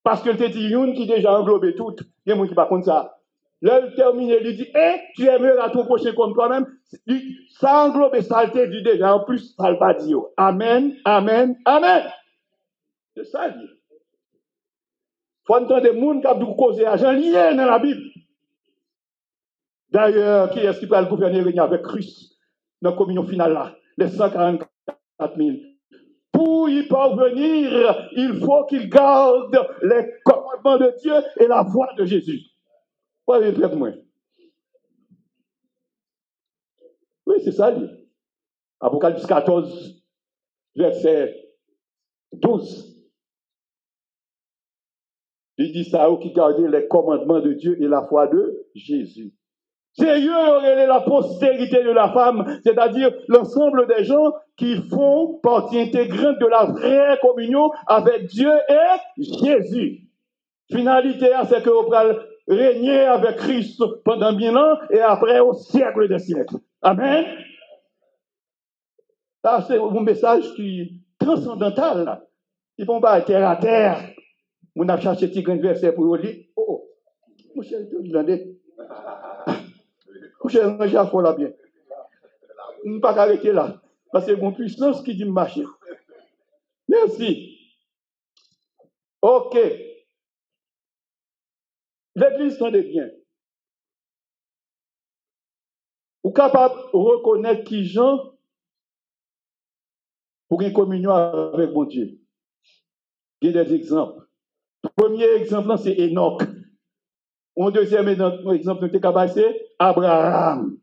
Parce que le dit une qui déjà englobé tout. Il y a des gens qui ne pas comme ça. Là, il termine, il dit, tu aimeras ton prochain comme toi-même. Ça englobe et ça te dit déjà. En plus, ça ne pas dit. Amen, amen, amen. C'est ça, dit. Faut entendre des gens qui ont causé à Jean lié dans la Bible. D'ailleurs, qui est-ce qui peut le gouverner avec Christ dans la communion finale là, les 144 000. Pour y parvenir, il faut qu'il garde les commandements de Dieu et la voix de Jésus. Pas les très moins. Oui, c'est ça, dit. Apocalypse 14, verset 12. Il dit ça, qui gardait les commandements de Dieu et la foi de Jésus. C'est eux la postérité de la femme, c'est-à-dire l'ensemble des gens qui font partie intégrante de la vraie communion avec Dieu et Jésus. Finalité, c'est que vous pourrez régner avec Christ pendant 1000 ans et après au siècle des siècles. Amen. Ça, c'est un message qui est transcendantal. Ils ne vont pas terre à terre. On a cherché petit grain de verset pour vous lire. Oh, mon cher, il en est. Mon cher, j'ai à là bien. Je ne peux pas arrêter là. Parce que c'est mon puissance qui dit marcher. Merci. OK. L'église s'en est bien. Vous êtes capable de reconnaître qui Jean pour une communion avec mon Dieu. Il y a des exemples. Le premier exemple, c'est Enoch. Un deuxième exemple, c'est Abraham.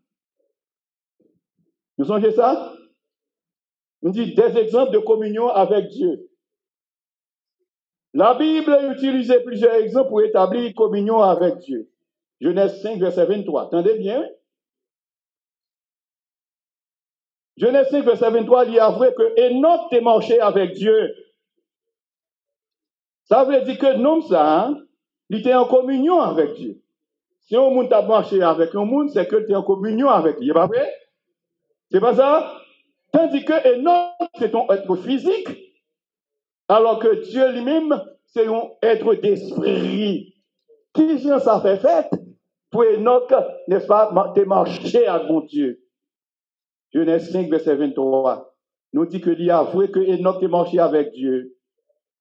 Vous songez ça? On dit des exemples de communion avec Dieu. La Bible a utilisé plusieurs exemples pour établir une communion avec Dieu. Genèse 5, verset 23. Attendez bien. Genèse 5, verset 23, il y a vrai que Enoch a marché avec Dieu. Ça veut dire que non, ça, hein, il était en communion avec Dieu. Si un monde a marché avec un monde, c'est que tu es en communion avec lui. C'est pas vrai? C'est pas ça? Tandis que Enoch, c'est un être physique, alors que Dieu lui-même, c'est un être d'esprit. Qui ça fait pour Enoch, n'est-ce pas, de marcher avec mon Dieu? Genèse 5, verset 23, nous dit que il y a vrai que Enoch a marché avec Dieu.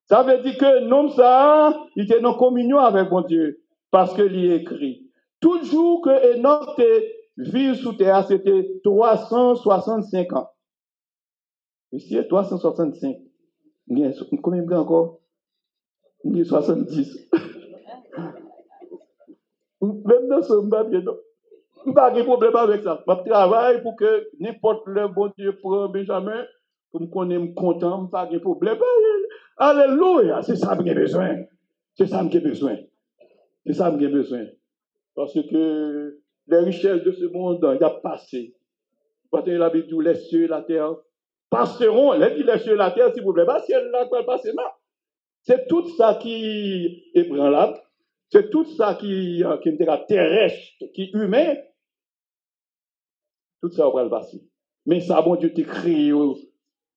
Ça veut dire que non, ça, il était en communion avec mon Dieu, parce que il est écrit. Toujours que Enoch vit sous terre, c'était 365 ans. Ici, 365. Combien de encore? 70. Même dans ce moment, je n'ai pas de problème avec ça. Je travaille pour que n'importe le bon Dieu prend Benjamin, pour qu'on est content, je n'ai pas de problème. Alléluia, c'est ça que j'ai besoin. C'est ça que j'ai besoin. C'est ça que j'ai besoin. Parce que les richesses de ce monde, il a passé. Parce que la Bible dit les cieux et la terre passeront. Les cieux et la terre, s'il vous plaît, pas ciel là, quoi, passer là. C'est tout ça qui est ébranlable. C'est tout ça qui est terrestre, qui est humain. Tout ça va le passer. Mais ça, bon Dieu, t'es créé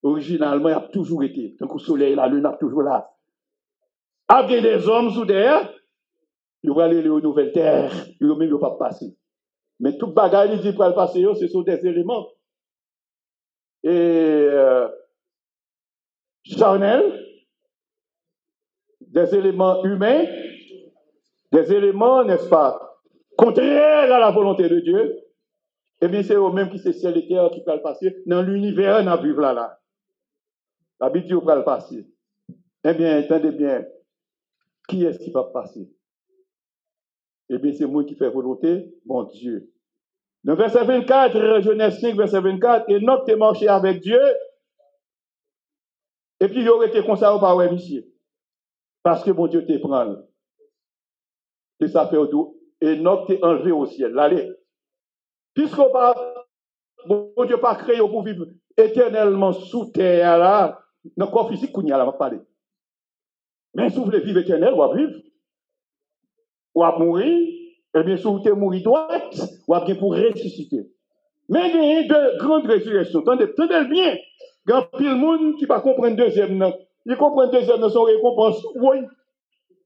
originalement, il a toujours été. Donc, le soleil, la lune a toujours là. Avec des hommes sous terre, ils vont aller aux nouvelles terres. Ils ne vont pas passer. Mais tout bagage, il dit pour le passer, ce sont des éléments. Et charnels, des éléments humains, des éléments, n'est-ce pas, contraires à la volonté de Dieu. Eh bien, c'est eux-mêmes qui c'est ciel et terre qui peuvent le passer. Dans l'univers, on a vu là. La Bible dit qu'on peut le passer. Eh bien, entendez bien, qui est-ce qui va passer? Eh bien, c'est moi qui fais volonté, mon Dieu. Dans verset 24, Genèse 5, verset 24, Enoch est marché avec Dieu. Et puis, il aurait été conservé par un monsieur. Parce que mon Dieu te prend. Et ça fait autour. Enoch t'est enlevé au ciel. Allez. Puisque mon Dieu pas créé pour vivre éternellement sous terre, là, dans le corps physique, qu'on y a là, on va parler. Mais si vous voulez vivre éternel, vous allez vivre. Ou à mourir, et bien si vous voulez mourir droite, ou à bien pour ressusciter. Mais il y a de grandes résurrections. Attendez bien. Il y a pile de monde qui ne comprend pas deuxième. Il comprend deuxième dans son récompense.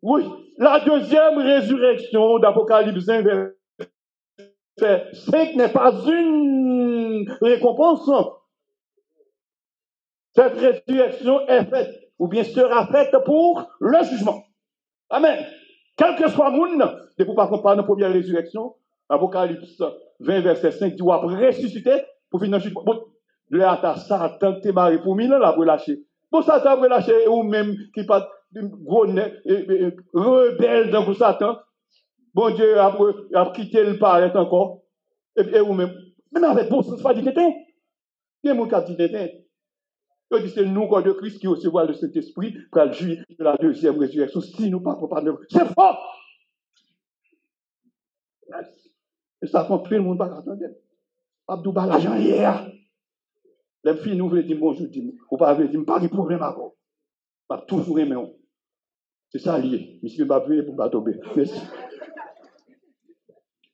Oui. La deuxième résurrection d'Apocalypse 1, verset 5 n'est pas une récompense. Cette résurrection est faite, ou bien sera faite pour le jugement. Amen. Quel que soit le monde, et pour pas qu'on parle de la première résurrection, Apocalypse 20, verset 5, dit, après ressusciter, pour finir le jugement. Bon, là, Satan, t'es marié pour 1000 ans, là, pour lâcher. Bon, Satan, pour lâcher, ou même, qui pas gros rebelle dans Satan. Bon Dieu a quitté le paraître encore. Et vous-même. Même avec bon sens, pas dit qu'était. Il y a mon cap dit qu'était. Il dit c'est nous, corps de Christ, qui recevons le Saint-Esprit pour le juger de la deuxième résurrection. Si nous ne pas de c'est fort. Et ça fait tout le monde pas attendre. Abdou Balajan hier. Les filles nous voulaient dire bonjour, ou pas dire pas de problème encore. Pas toujours aimer. C'est ça lié. Monsieur va prier pour pas tomber. Merci.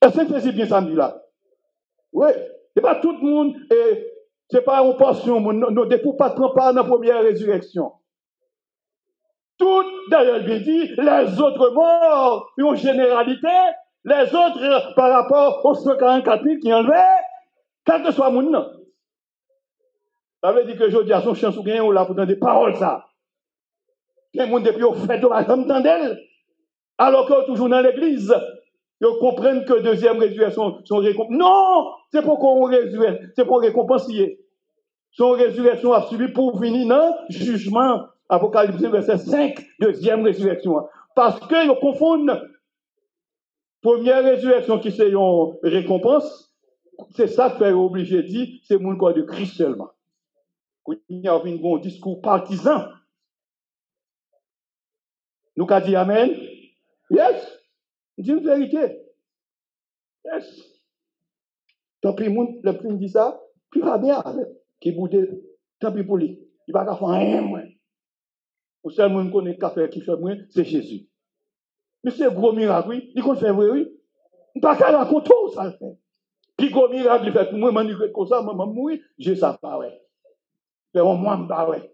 Est-ce que c'est bien samedi là? Oui. C'est pas tout le monde et c'est pas une portion. Nous ne pouvons pas prendre part dans la première résurrection. Tout, d'ailleurs, bien dit, les autres morts, une généralité, les autres par rapport aux 144 000 qui enlevaient, quel que soit le monde. Ça veut dire que je dis à son chance ou bien on l'a pour donner des paroles, ça. Il y a des gens depuis au fait de la jambe d'elle, alors que toujours dans l'église, ils comprennent que deuxième résurrection sont récompensées. Non! C'est pour qu'on résurrecte, c'est pour récompenser. Son résurrection a suivi pour venir dans le jugement. Apocalypse verset 5, deuxième résurrection. Parce qu'ils confondent première résurrection qui c'est une récompense, c'est ça que fait obligé de dire, c'est mon corps de Christ seulement. Il y a un bon discours partisan. Nous avons dit Amen. Yes. Dis une vérité. Yes. Tant pis, le plus dit ça, plus va bien avec. Qui boude, tant pis pour lui. Il va pas faire rien, moi. Le seul monde qui connaît café qui fait moins, c'est Jésus. Mais c'est un gros miracle, oui. Il compte faire vrai, oui. Il ne peut pas raconter tout ça, le fait. Puis gros miracle, il fait pour moi, je comme ça, maman mourir, je sais pas, ouais. Mais au moins, pas, ouais.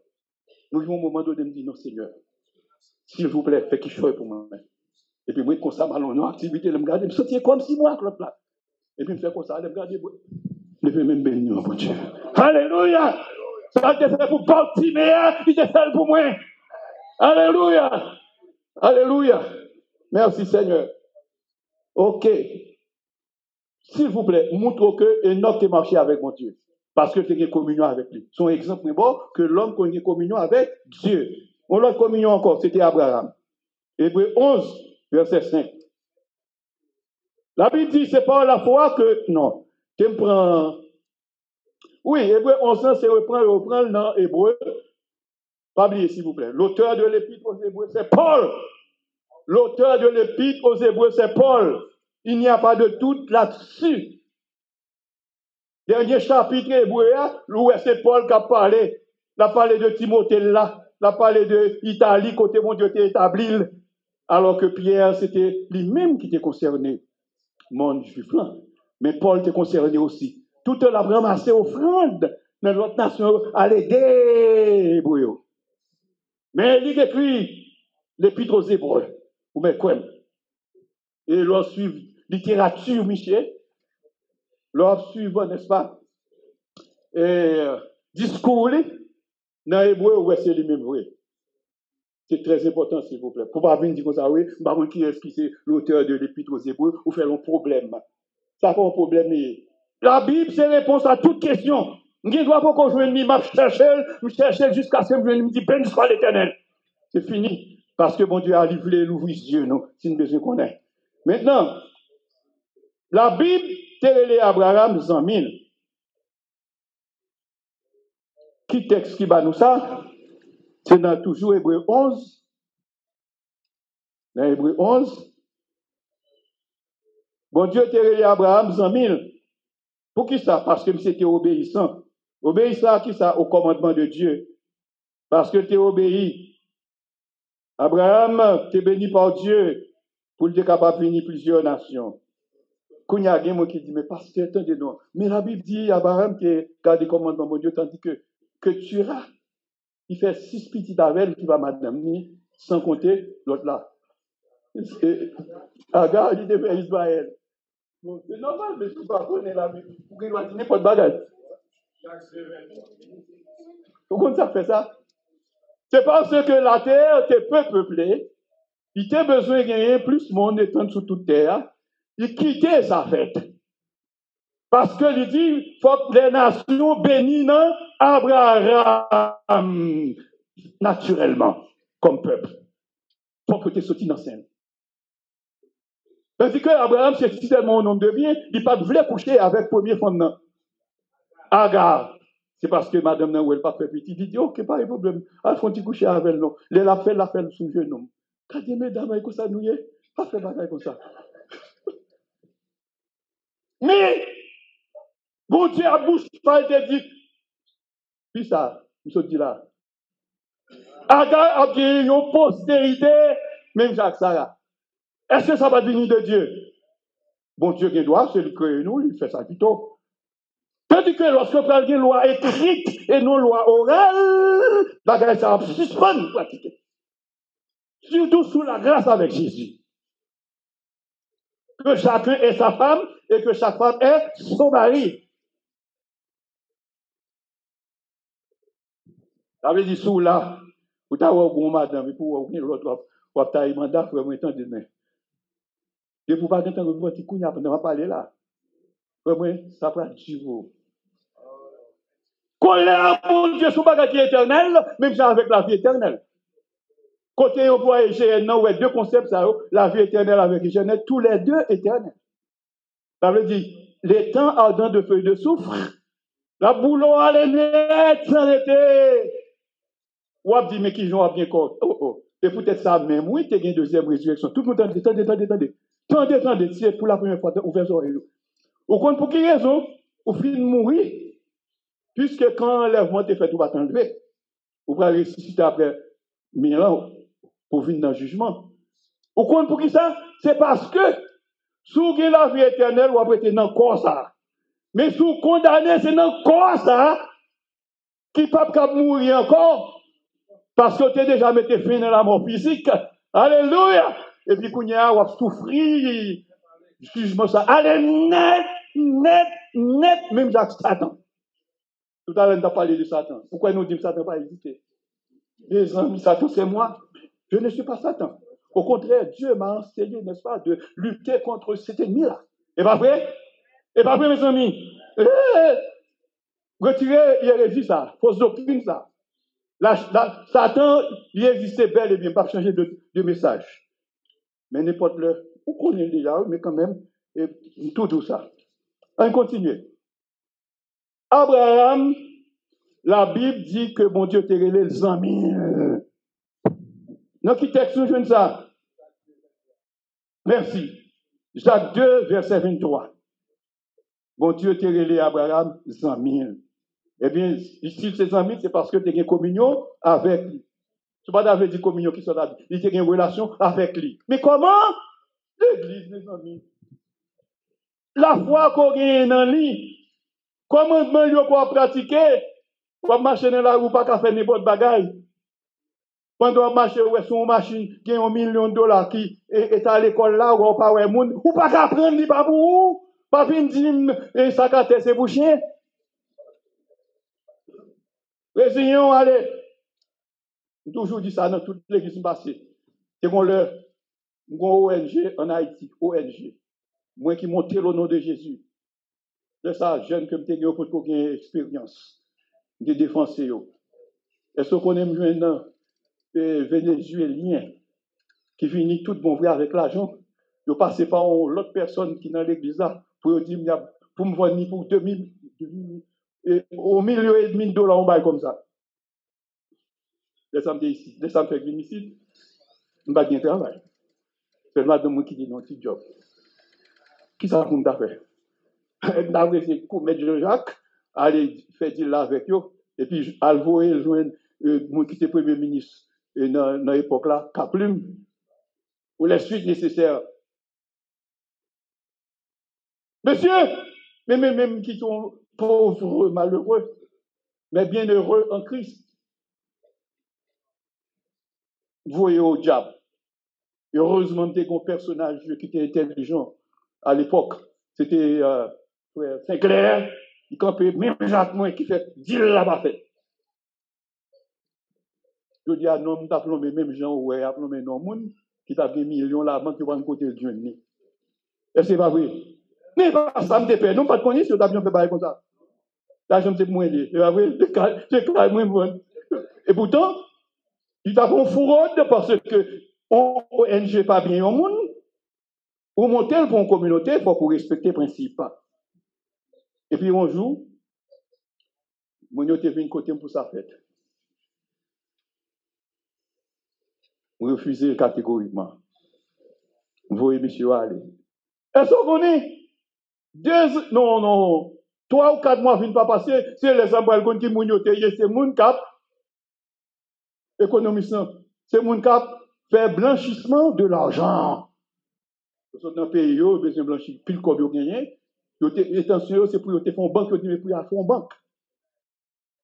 Nous vivons un moment donné, me dit, non, Seigneur, s'il vous plaît, faites qu'il soit pour moi. Et puis moi, comme ça, allons dans l'activité, je me garde, je me sentais comme si moi, l'autre là. Et puis, je me fais comme ça, je me garde, je vais même bénir, mon Dieu. Alléluia! Ça a été fait pour Baltimore, il était fait pour moi. Alléluia! Alléluia! Merci Seigneur. Ok. S'il vous plaît, montre que Enoch est marché avec mon Dieu. Parce que tu as communion avec lui. Son exemple est bon que l'homme connaît communion avec Dieu. On l'a communion encore, c'était Abraham. Hébreu 11, verset 5. La Bible dit, c'est pas la foi que... Non. Tu me prends... Oui, Hébreu 11, c'est reprendre dans Hébreu. Pas oublier, s'il vous plaît. L'auteur de l'épître aux Hébreux, c'est Paul. L'auteur de l'épître aux Hébreux, c'est Paul. Il n'y a pas de doute là-dessus. Dernier chapitre Hébreu, où c'est Paul qui a parlé. Il a parlé de Timothée là. Il a parlé de l'Italie, côté mon Dieu était établi. Alors que Pierre, c'était lui-même qui était concerné. Monde juif là. Mais Paul était concerné aussi. Tout le monde a ramassé offrande dans l'autre nation à l'aider Hébreu. Mais il écrit l'épître aux Hébreux. Ou mais quoi? Et l'on suit littérature, Michel. L'on suit, n'est-ce pas? Et discours, dans l'hébreu, ouais, c'est le même vrai. C'est très important, s'il vous plaît. Pour pas venir dire comme ça, oui, par contre, qui est-ce qui c'est l'auteur de l'épître aux Hébreux, ou faire un problème. Ça fait un problème. La Bible, c'est réponse à toute question. Je ne dois pas qu'on joue ennemi, je cherche jusqu'à ce que je me dise, ben soit l'Éternel. C'est fini. Parce que mon Dieu a livré l'ouvrir les yeux, non, si nous besoin qu'on ait. Maintenant, la Bible, tel est Abraham 100 000. Qui texte qui va nous ça? C'est dans toujours Hébreu 11. Dans Hébreu 11. Bon Dieu, tel est Abraham 100 000. Pour qui ça? Parce que c'était obéissant. Obéissant à qui ça? Au commandement de Dieu. Parce que tu es obéi. Abraham, tu es béni par Dieu pour être capable de bénir plusieurs nations. Quand il y a quelqu'un qui dit, mais pasteur, attendez, non. Mais la Bible dit, Abraham, qui garde les commandements de Dieu, tandis que tu iras. Il fait 6 petits avec qui va madame, sans compter l'autre là. Agar, il devait Israël. Bon, c'est normal, mais si tu ne connais la Bible, pour qu'il doit dire n'importe bagage. Pourquoi ça fait ça? C'est parce que la terre est peu peuplée, il a besoin de gagner plus de monde étant sur toute terre, il quitte sa fête. Parce que il dit, faut que les nations bénissent Abraham naturellement, comme peuple. Faut que tu sorti dans la scène. Parce que Abraham, c'est tellement un homme de bien, il n'a pas voulu coucher avec le premier fondement. Agar. C'est parce que madame n'a pas fait petit. Il dit, ok, pas de problème. Elle faut coucher avec nous. La fait sous le genou. Quand il mesdames, écoute ça, nous y est. Pas fait bagaille comme ça. Mais, bon Dieu, à bouche, pas été dit. Puis ça, il se dit là. Agar a bien une postérité, même Jacques Sarah. Est-ce que ça va venir de Dieu? Bon Dieu qui doit, c'est lui qui nous, il fait ça plutôt. Tandis que lorsque on parle de loi écrite et non loi orale, la ça va suspendre pratiquer. Surtout sous la grâce avec Jésus. Que chacun ait sa femme et que chaque femme ait son mari. Ça veut dire sous là, vous avez un madame, et pour l'autre, vous avez un mandat, vous avez un temps de main. Et vous n'avez pas de temps de vous dire, on va parler là. Vraiment, ça peut être vous. Colère pour Dieu sous bagage qui est éternel, même ça avec la vie éternelle. Côté on voit GN, deux concepts, ça, la vie éternelle avec l'éternel, tous les deux éternels. Ça veut dire, les temps ardents de feuilles de soufre, la boulot allait net sans été. Ou a dit, mais qui j'en a bien corps. Oh. Et peut-être ça même, oui, tu as une deuxième résurrection. Tout le monde attendez. C'est pour la première fois, ouvert les oreilles. Au compte pour quelle raison? Au fin de mourir. Puisque quand l'enlèvement est fait, tout va t'enlever. Vous allez ressusciter après 1000 ans pour venir dans le jugement. Au compte pour qui ça? C'est parce que, sous la vie éternelle, vous avez dans le corps ça. Mais sous condamné, c'est dans le corps ça qui ne peut pas mourir encore. Parce que tu as déjà mis fin dans la mort physique. Alléluia. Et puis, quand il y a souffrir, jugement ça. Allez, net, même Jacques Satan. Tout à l'heure, on a parlé de Satan. Pourquoi nous disons que Satan n'a pas existé? Les amis, Satan, c'est moi. Je ne suis pas Satan. Au contraire, Dieu m'a enseigné, n'est-ce pas, de lutter contre cet ennemi-là. Et pas vrai? Mes amis? Retirez l'hérésie, ça. Fausse doctrine, ça. Satan, il existait bel et bien, pas changer de message. Mais n'importe le, on connaît déjà, mais quand même, tout ça. On continue. Abraham, la Bible dit que mon Dieu t'a révélé les amis. Dans qui texte nous jouons ça? Merci. Jacques 2, verset 23. Bon Dieu t'a révélé Abraham les amis. Eh bien, ici, ces amis, c'est parce que tu as une communion avec lui. Ce n'est pas d'avoir dit communion qui sont là. Il y a une relation avec lui. Mais comment? L'église, mes amis. La foi qu'on gagne dans lui. Comment il peut pratiquer? Pour marcher dans la rue, pas faire n'importe bagaille. Pendant marcher sur une machine qui a $1 million qui est à l'école là, ou pas ouais monde, ou pas apprendre ni pas pour vous, pas venir dire et ça c'est pour chien. Résilions, allez. Toujours dit ça dans toute l'église passée. C'est qu'on leur ONG en Haïti, ONG. Moi qui monte le nom de Jésus. C'est ça, jeune que je suis pour une expérience de défense. Est-ce qu'on aime maintenant Vénézuélien qui finit tout bon vrai avec l'argent? Je passe par l'autre personne qui est dans l'église là pour dire pour me vendre pour 2000 au milieu et demi de dollars on bail comme ça. Laissez-moi ici, laissez-moi faire venir ici. Je ne vais pas de travail. C'est le de moi qui dit non, petit job. Qui ça pour me faire? D'après c'est pour mettre Jean-Jacques, aller faire deal là avec eux, et puis alvoyer le joindre moi qui était premier ministre dans l'époque là, Kaplume, pour les suites nécessaires. Monsieur, même qui sont pauvres, malheureux, mais bien heureux en Christ, voyez au diable. Heureusement, des grands personnages qui étaient intelligents à l'époque. c'était frère Sinclair, il campait même Jacques Moins qui fait deal là-bas fait. Je dis à non, t'as plombé même gens, ouais, a plombé non, moun, qui t'a des millions là-bas, qui va en côté de Dieu. Est-ce que c'est pas vrai? Mais pas ça me dépend, non, pas de connaître si on a bien fait pareil comme ça. Là, je me dis, moins lié. C'est pas vrai? C'est carrément bon. Et pourtant, il t'a fait fraude parce que ONG pas bien au monde. Ou monter pour une communauté, il faut qu'on respecte les principes. Et puis un jour, mon yo te venu côté pour sa fête. On refusé catégoriquement. Vous voyez, monsieur, aller. Est-ce qu'on est? Non. 3 ou 4 mois viennent pas passer, c'est les embryons qui moun yo te ye, c'est moun cap, économiste, c'est moun cap, fait blanchissement de l'argent. Dans un pays, yo, besoin blanchir, pile comme yo gagné. L'intention, c'est pour yo te font banque, yo te met pour y faire banque.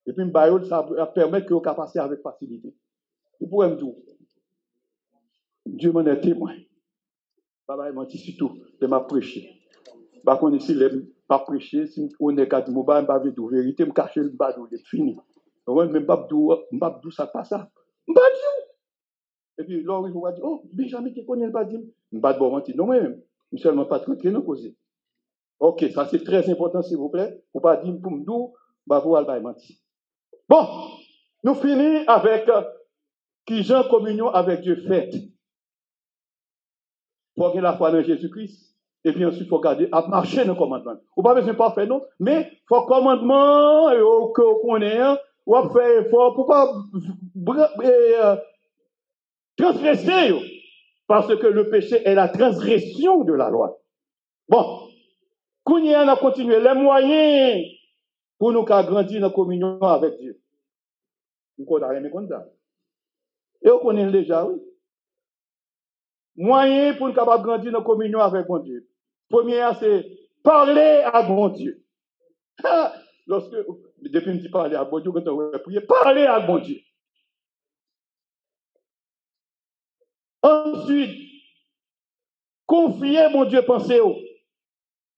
Et puis, ça permet que vous passer avec facilité. Vous pouvez me dire, Dieu m'en est témoin. Papa, il m'a dit surtout, de m'a prêché. Par contre, ici, il pas prêché, si on est qu'à dire, je ne pas dire la vérité, je cache le bas, c'est fini. Donc, je ne vais pas dire ça, pas ça. Je ne vais pas dire. Et puis, là, il va dire, oh, Benjamin, tu connais le bas, je ne vais pas dire, non, même. Je ne seulement pas tranquille, non, causer. Ok, ça c'est très important, s'il vous plaît. Pour ne pas dire, pour me dire, je vais vous mentir. Bon, nous finissons avec qui j'ai en communion avec Dieu fait. Pour qu'il la foi dans Jésus-Christ. Et puis ensuite, il faut garder à marcher dans le commandement. Ou pas besoin de pas faire, non, mais il faut commandement que vous connaissez, ou faire effort pour pas transgresser. Parce que le péché est la transgression de la loi. Bon, Kounia a continué les moyens pour nous grandir dans la communion avec Dieu. Vous connaissez ça. Et vous connaissez déjà, oui. Moyen pour nous capables de grandir dans la communion avec mon Dieu. Premier, c'est parler à mon Dieu. Lorsque, depuis que je parler à mon Dieu, quand on va prier, parler à mon Dieu. Ensuite, confier mon Dieu pensée au.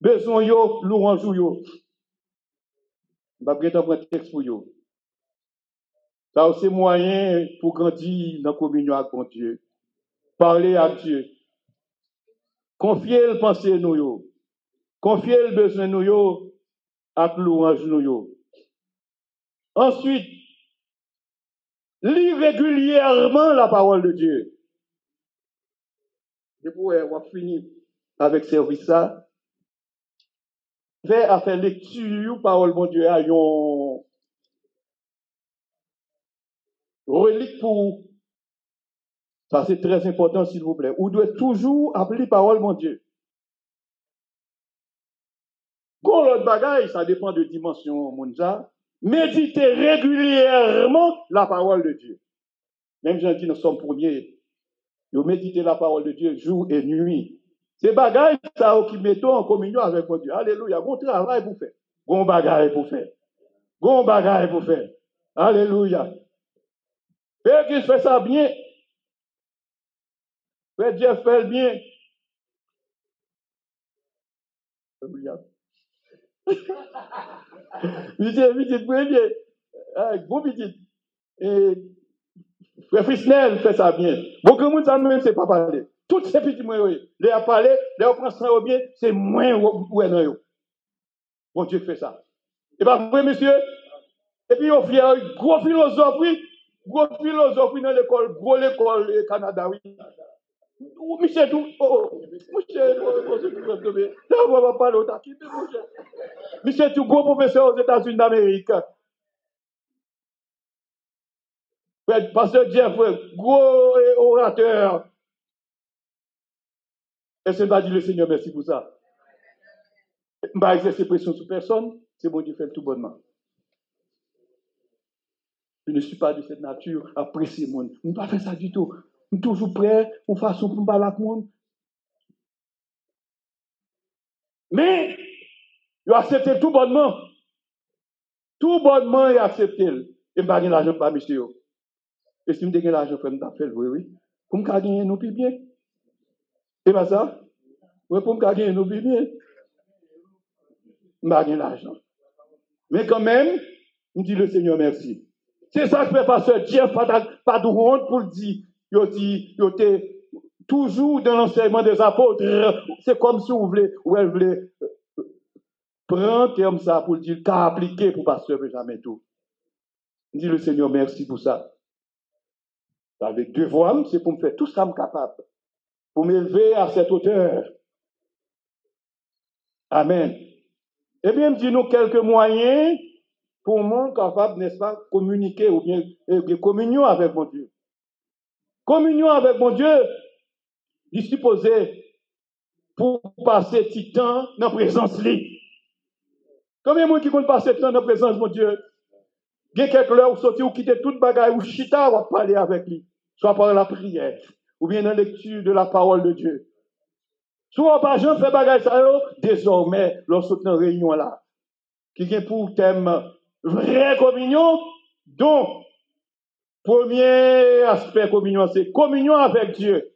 Besoin yo, louange yo. Je vais prendre un texte pour yo. Ça aussi moyen pour grandir dans la communion avec mon Dieu. Parler à Dieu. Confier le pensée nous yo. Confier le besoin nous yo avec louange nous yo. Ensuite, lis régulièrement la parole de Dieu. Je pourrais finir avec service ça. Faire à faire lecture parole mon Dieu à yon relique pour ça c'est très important s'il vous plaît. Vous devez toujours appeler parole mon Dieu. Quand l'autre bagaille, ça dépend de dimension mondiale. Méditez régulièrement la parole de Dieu. Même j'ai dit nous sommes premiers. Vous méditez la parole de Dieu jour et nuit. C'est bagaille ça qui mettons en communion avec mon Dieu. Alléluia. Bon travail pour faire. Bon bagaille pour faire. Bon bagaille pour faire. Alléluia. Père qui fait ça bien. Père Dieu fait le bien. Alléluia. Vite, premier. Bon vite. Et Frère Fisnel fait ça bien. Beaucoup de monde, ça même, c'est pas parler. Toutes ces petits moyens, les a parlé, les a pris ça au bien, c'est moins ou non. Bon Dieu fait ça. Et pas vrai, monsieur? Et puis, on fait une grosse philosophie dans l'école, grosse l'école Canada, oui. Monsieur, tout, monsieur, tout gros professeur aux États-Unis d'Amérique. Pasteur Jeff, gros orateur. Et c'est pas dire le Seigneur merci pour ça. Je ne vais pas exercer pression sur personne, c'est bon Dieu fait tout bonnement. Je ne suis pas de cette nature à presser le monde. Je ne vais pas faire ça du tout. Je suis toujours prêt, une façon pour me parler avec le monde. Mais, il a accepté tout bonnement. Tout bonnement, il a accepté. Et je ne vais pas gagner l'argent pour monsieur. Et si je gagne l'argent, je vais faire oui. Pour me gagner, nous plus bien. Et pas ça? Oui, pour me gagner, nous plus bien. m'a gagné l'argent. Mais quand même, on dit le Seigneur merci. C'est ça que fait pasteur Jeff, pas de honte pour le dire. Il était toujours dans l'enseignement des apôtres. C'est comme si vous voulez, ou elle voulait prendre terme ça pour dire qu'à appliquer pour pasteur Benjamin tout. On dit le Seigneur merci pour ça. Avec deux voix, c'est pour me faire tout ça me capable. Pour m'élever à cette hauteur. Amen. Eh bien, dis-nous quelques moyens pour monde capable, n'est-ce pas, communiquer ou bien communion avec mon Dieu. Communion avec mon Dieu, il supposé pour passer petit temps dans la présence lui. Combien de gens qui vont passer temps dans la présence de mon Dieu? Il y a quelques heures où sortir ou quitter toute bagaille ou chita ou parler avec lui, soit par la prière ou bien dans la lecture de la parole de Dieu. Soit par exemple fait bagaille ça désormais lorsque dans réunion là, qui vient pour thème vraie communion, donc premier aspect communion c'est communion avec Dieu,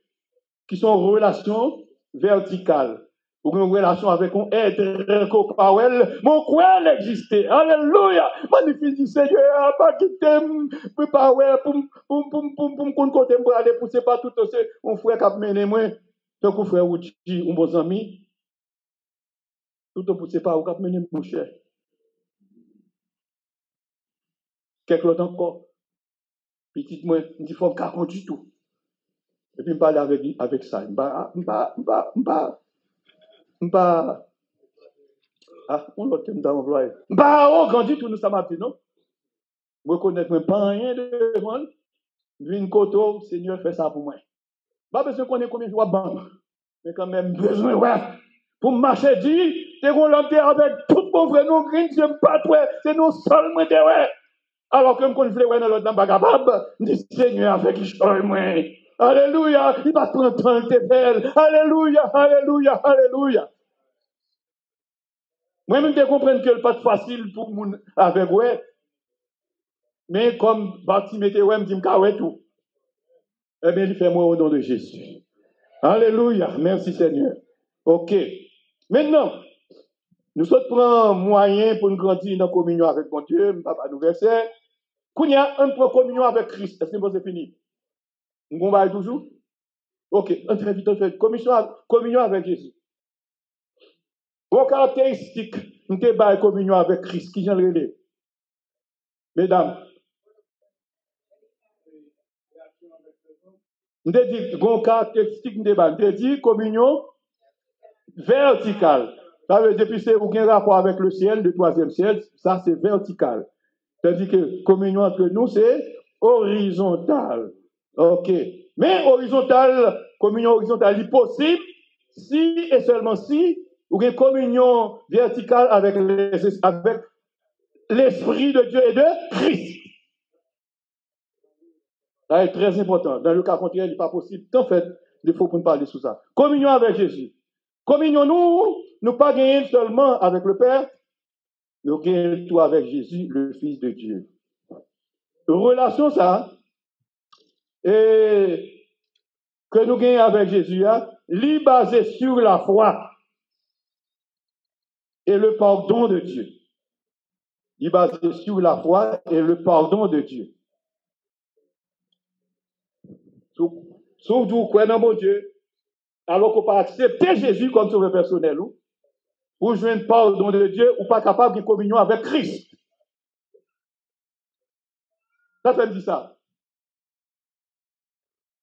qui sont relations verticales. Ou une relation avec un être corporel, mon quoi existait. Alléluia! Magnifique Seigneur, pas quitter, pas ouais, pour me côté pour aller pousser pas tout aussi, mon frère qui a mené moi, donc mon frère ou dit, un bon ami, tout au pousser pas, ou qui a mené mon cher. Quelque autre encore, petit moi, il dit, faut me du tout. Et puis, me parler avec ça. On l'autre thème d'envoyer. Grandi tout nous ça m'a dit, non? Je reconnais pas rien devant. Une coteau, Seigneur fait ça pour moi. Pas besoin qu'on ait combien de jours banque. Mais quand même, besoin, ouais. Pour marcher, dit, t'es qu'on l'enterre avec tout mon frère, nous, green, j'aime pas toi, c'est nous seuls, moi, ouais. Alors que quand je voulais, ouais, dans l'autre, dans bagabab, dit, Seigneur, avec qui je moi. Alléluia, il va prendre temps de te faire. Alléluia, alléluia, alléluia. Moi-même, je comprends que ce n'est pas facile pour moun avec ouais. Mais comme Bartimée, ouais, me dit, ouais, tout. Eh bien, il fait moi au nom de Jésus. Alléluia, merci Seigneur. Ok. Maintenant, nous sommes prenons moyen pour nous grandir dans la communion avec mon Dieu, papa nous verset. Quand il y a un peu communion avec Christ, est-ce que c'est fini? On va toujours? Ok, on très vite, on fait communion avec Jésus. Vos caractéristiques, nous avons communion avec Christ, qui j'en relève. Mesdames, nous avons dit, vos caractéristiques, nous avons dit communion verticale. Ça veut dire, depuis c'est aucun rapport avec le ciel, le troisième ciel, ça c'est vertical. C'est-à-dire que communion entre nous, c'est horizontal. Ok. Mais horizontal, communion horizontale est possible si et seulement si ou une communion verticale avec l'Esprit de Dieu et de Christ. Ça est très important. Dans le cas contraire, il n'est pas possible. En fait, il faut pour nous parler sur ça. Communion avec Jésus. Communion, nous pas gagner seulement avec le Père, nous gagnons tout avec Jésus, le Fils de Dieu. Relation ça, et que nous gagnons avec Jésus, est basé sur la foi et le pardon de Dieu. Il est basé sur la foi et le pardon de Dieu. Sauf vous croyez dans mon Dieu, alors qu'on peut accepter Jésus comme sauveur personnel, ou jouer un pardon de Dieu, ou pas capable de communion avec Christ. Ça fait me dire ça.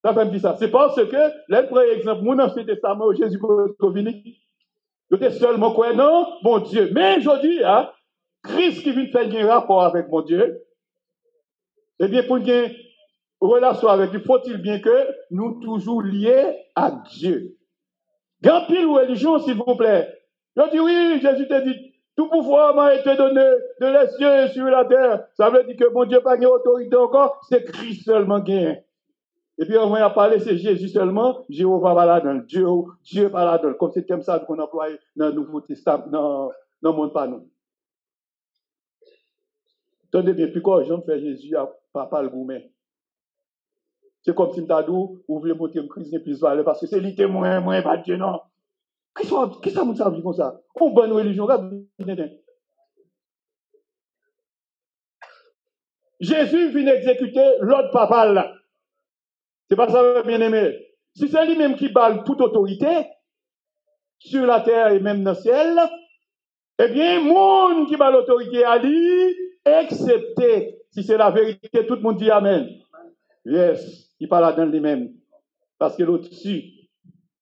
Ça fait me dire ça. C'est parce que, là, par exemple, mon Ancien Testament, Jésus Covid, je était seulement quoi, non, mon Dieu. Mais aujourd'hui, Christ qui vient faire un rapport avec mon Dieu, eh bien, pour une relation avec lui, faut-il bien que nous toujours liés à Dieu. Grand pile religion, s'il vous plaît. Je dis oui, Jésus t'a dit, tout pouvoir m'a été donné de les cieux et sur la terre. Ça veut dire que mon Dieu n'a pas autorité encore, c'est Christ seulement qui est. Et puis, on va parler, c'est Jésus seulement, Jéhovah va là dans Dieu va là dans comme c'est comme ça qu'on emploie dans le Nouveau Testament, dans le monde pas nous. Attendez bien, puis quand je fais Jésus à papa le gourmet. C'est comme si m't'a dit, vous voulez montrer Christ n'est plus valeur parce que c'est lui témoin, moi, pas Dieu, non. Christ Qui ça vous dit comme ça? On bonne religion. Jésus vient exécuter l'ordre papal. C'est pas ça, bien aimé. Si c'est lui-même qui balle toute autorité, sur la terre et même dans le ciel, eh bien, monde qui bat l'autorité à lui, excepté, si c'est la vérité, tout le monde dit Amen. Yes, il parle dans lui-même. Parce que l'autre dessus,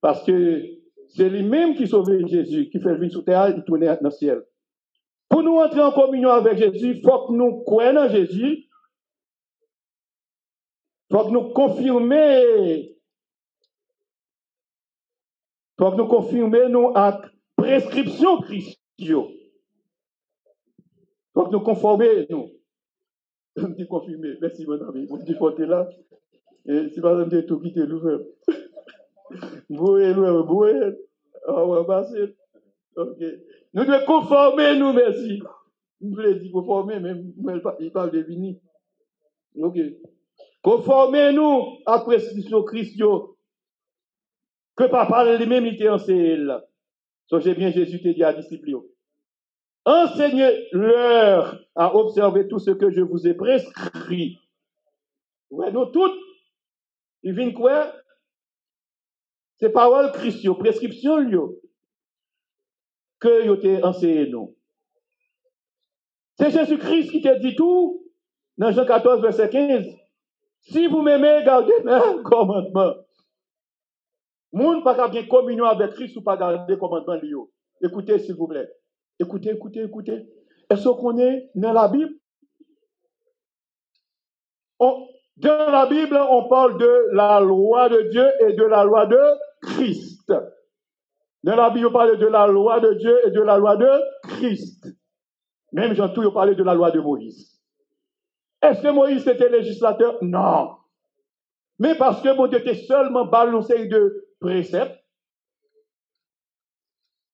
parce que c'est lui-même qui sauve Jésus, qui fait le vivre sur terre, il tourne dans le ciel. Pour nous entrer en communion avec Jésus, il faut que nous croyons en Jésus. Il faut que nous confirmions à prescription Christ. Il faut que nous conformions nous. Je me dis confirmer. Merci, mon ami. Vous me dites que là. Et si par exemple, tout quitter l'ouvert. Boué. On va passer. Ok. Nous devons conformer nous, merci. Nous voulons dire conformer, mais il parle de vini. Ok. Conformez-nous à prescription Christ. Que papa lui-même il était enseigné. Songez bien, Jésus t'a dit à disciples. Enseignez-leur à observer tout ce que je vous ai prescrit. Ouais, nous toutes, ils viennent quoi? C'est parole Christ, prescription, que vous avez enseigné nous. C'est Jésus-Christ qui t'a dit tout, dans Jean 14, verset 15. Si vous m'aimez, gardez mes commandements. Moun pas qu'à bien communion avec Christ ou pas garder commandement liyo. Écoutez s'il vous plaît. Écoutez. Est-ce qu'on est dans la Bible? Dans la Bible, on parle de la loi de Dieu et de la loi de Christ. Dans la Bible, on parle de la loi de Dieu et de la loi de Christ. Même Jean tout, on parle de la loi de Moïse. Est-ce que Moïse était législateur? Non. Mais parce que mon Dieu était seulement balancé de préceptes,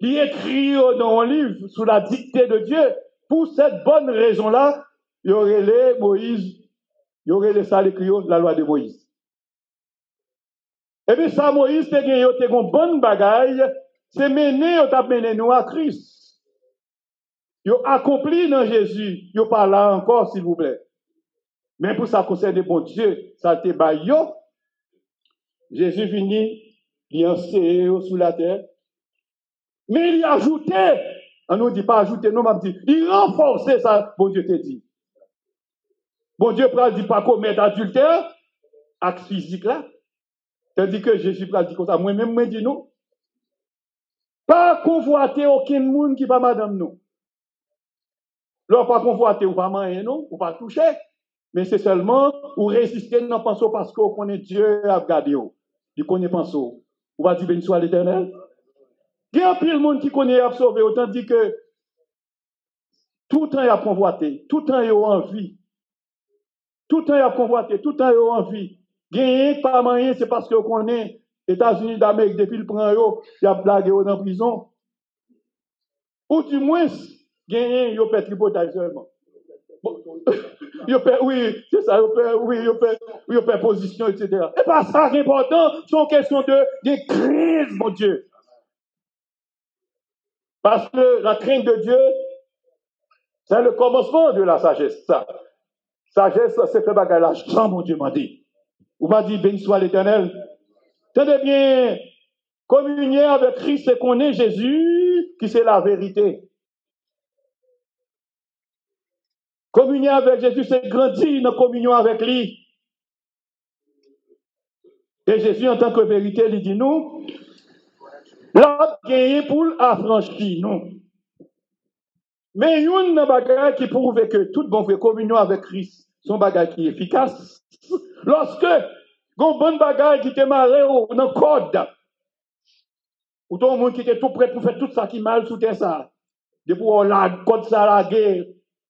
il écrit dans un livre sous la dictée de Dieu. Pour cette bonne raison-là, il y aurait les Moïse, il y aurait les salles écrits la loi de Moïse. Et bien ça, Moïse, c'est une bonne bagaille, c'est mené nous à Christ. Il a accompli dans Jésus, il n'est pas là encore, s'il vous plaît. Mais pour ça concerne bon Dieu, ça te baille. Jésus finit, il enseigne sous la terre. Mais il ajoutait, on ne dit pas ajouter, non, on dit, il renforçait ça, bon Dieu te dit. Bon Dieu ne dit pas commettre adultère, acte physique là. Tandis que Jésus dit comme ça, moi-même, moi dis non. Pas convoiter aucun monde qui va madame nous. Là, pas convoiter ou pas manger, non, ou pas toucher. Mais c'est seulement ou résister dans le pensée parce qu'on connaît Dieu à regarder. Il connaît pensée. On va dire béni soit l'Éternel. Il y a plus de monde qui connaît à sauver, autant dit que tout le temps il a convoité, tout le temps il a envie. Tout le temps il a convoité, tout le temps il a envie. Gagner pas moyen, c'est parce qu'on connaît États-Unis d'Amérique, depuis le prend il a blagué dans la prison. Ou du moins, gagner, il a fait tripotage seulement. Oui, c'est ça, il fait position, etc. Et pas ça qui est important, c'est une question de crise, mon Dieu. Parce que la crainte de Dieu, c'est le commencement de la sagesse. Ça. Sagesse, c'est fait bagarre l'argent, mon Dieu m'a dit. Vous m'a dit, béni soit l'Éternel. Tenez bien, communier avec Christ, c'est qu'on est Jésus, qui c'est la vérité. Communier avec Jésus, c'est grandir dans communion avec lui. Et Jésus, en tant que vérité, il dit nous, l'autre gagné pour affranchir nous. Mais il y a une bagaille qui prouve que toute bonne communion avec Christ, son bagaille qui est efficace. Lorsque une bonne bagaille qui te marre dans le code, ou tout le monde qui était tout prêt pour faire tout ça qui mal sous terre ça, depuis on la code ça la guerre,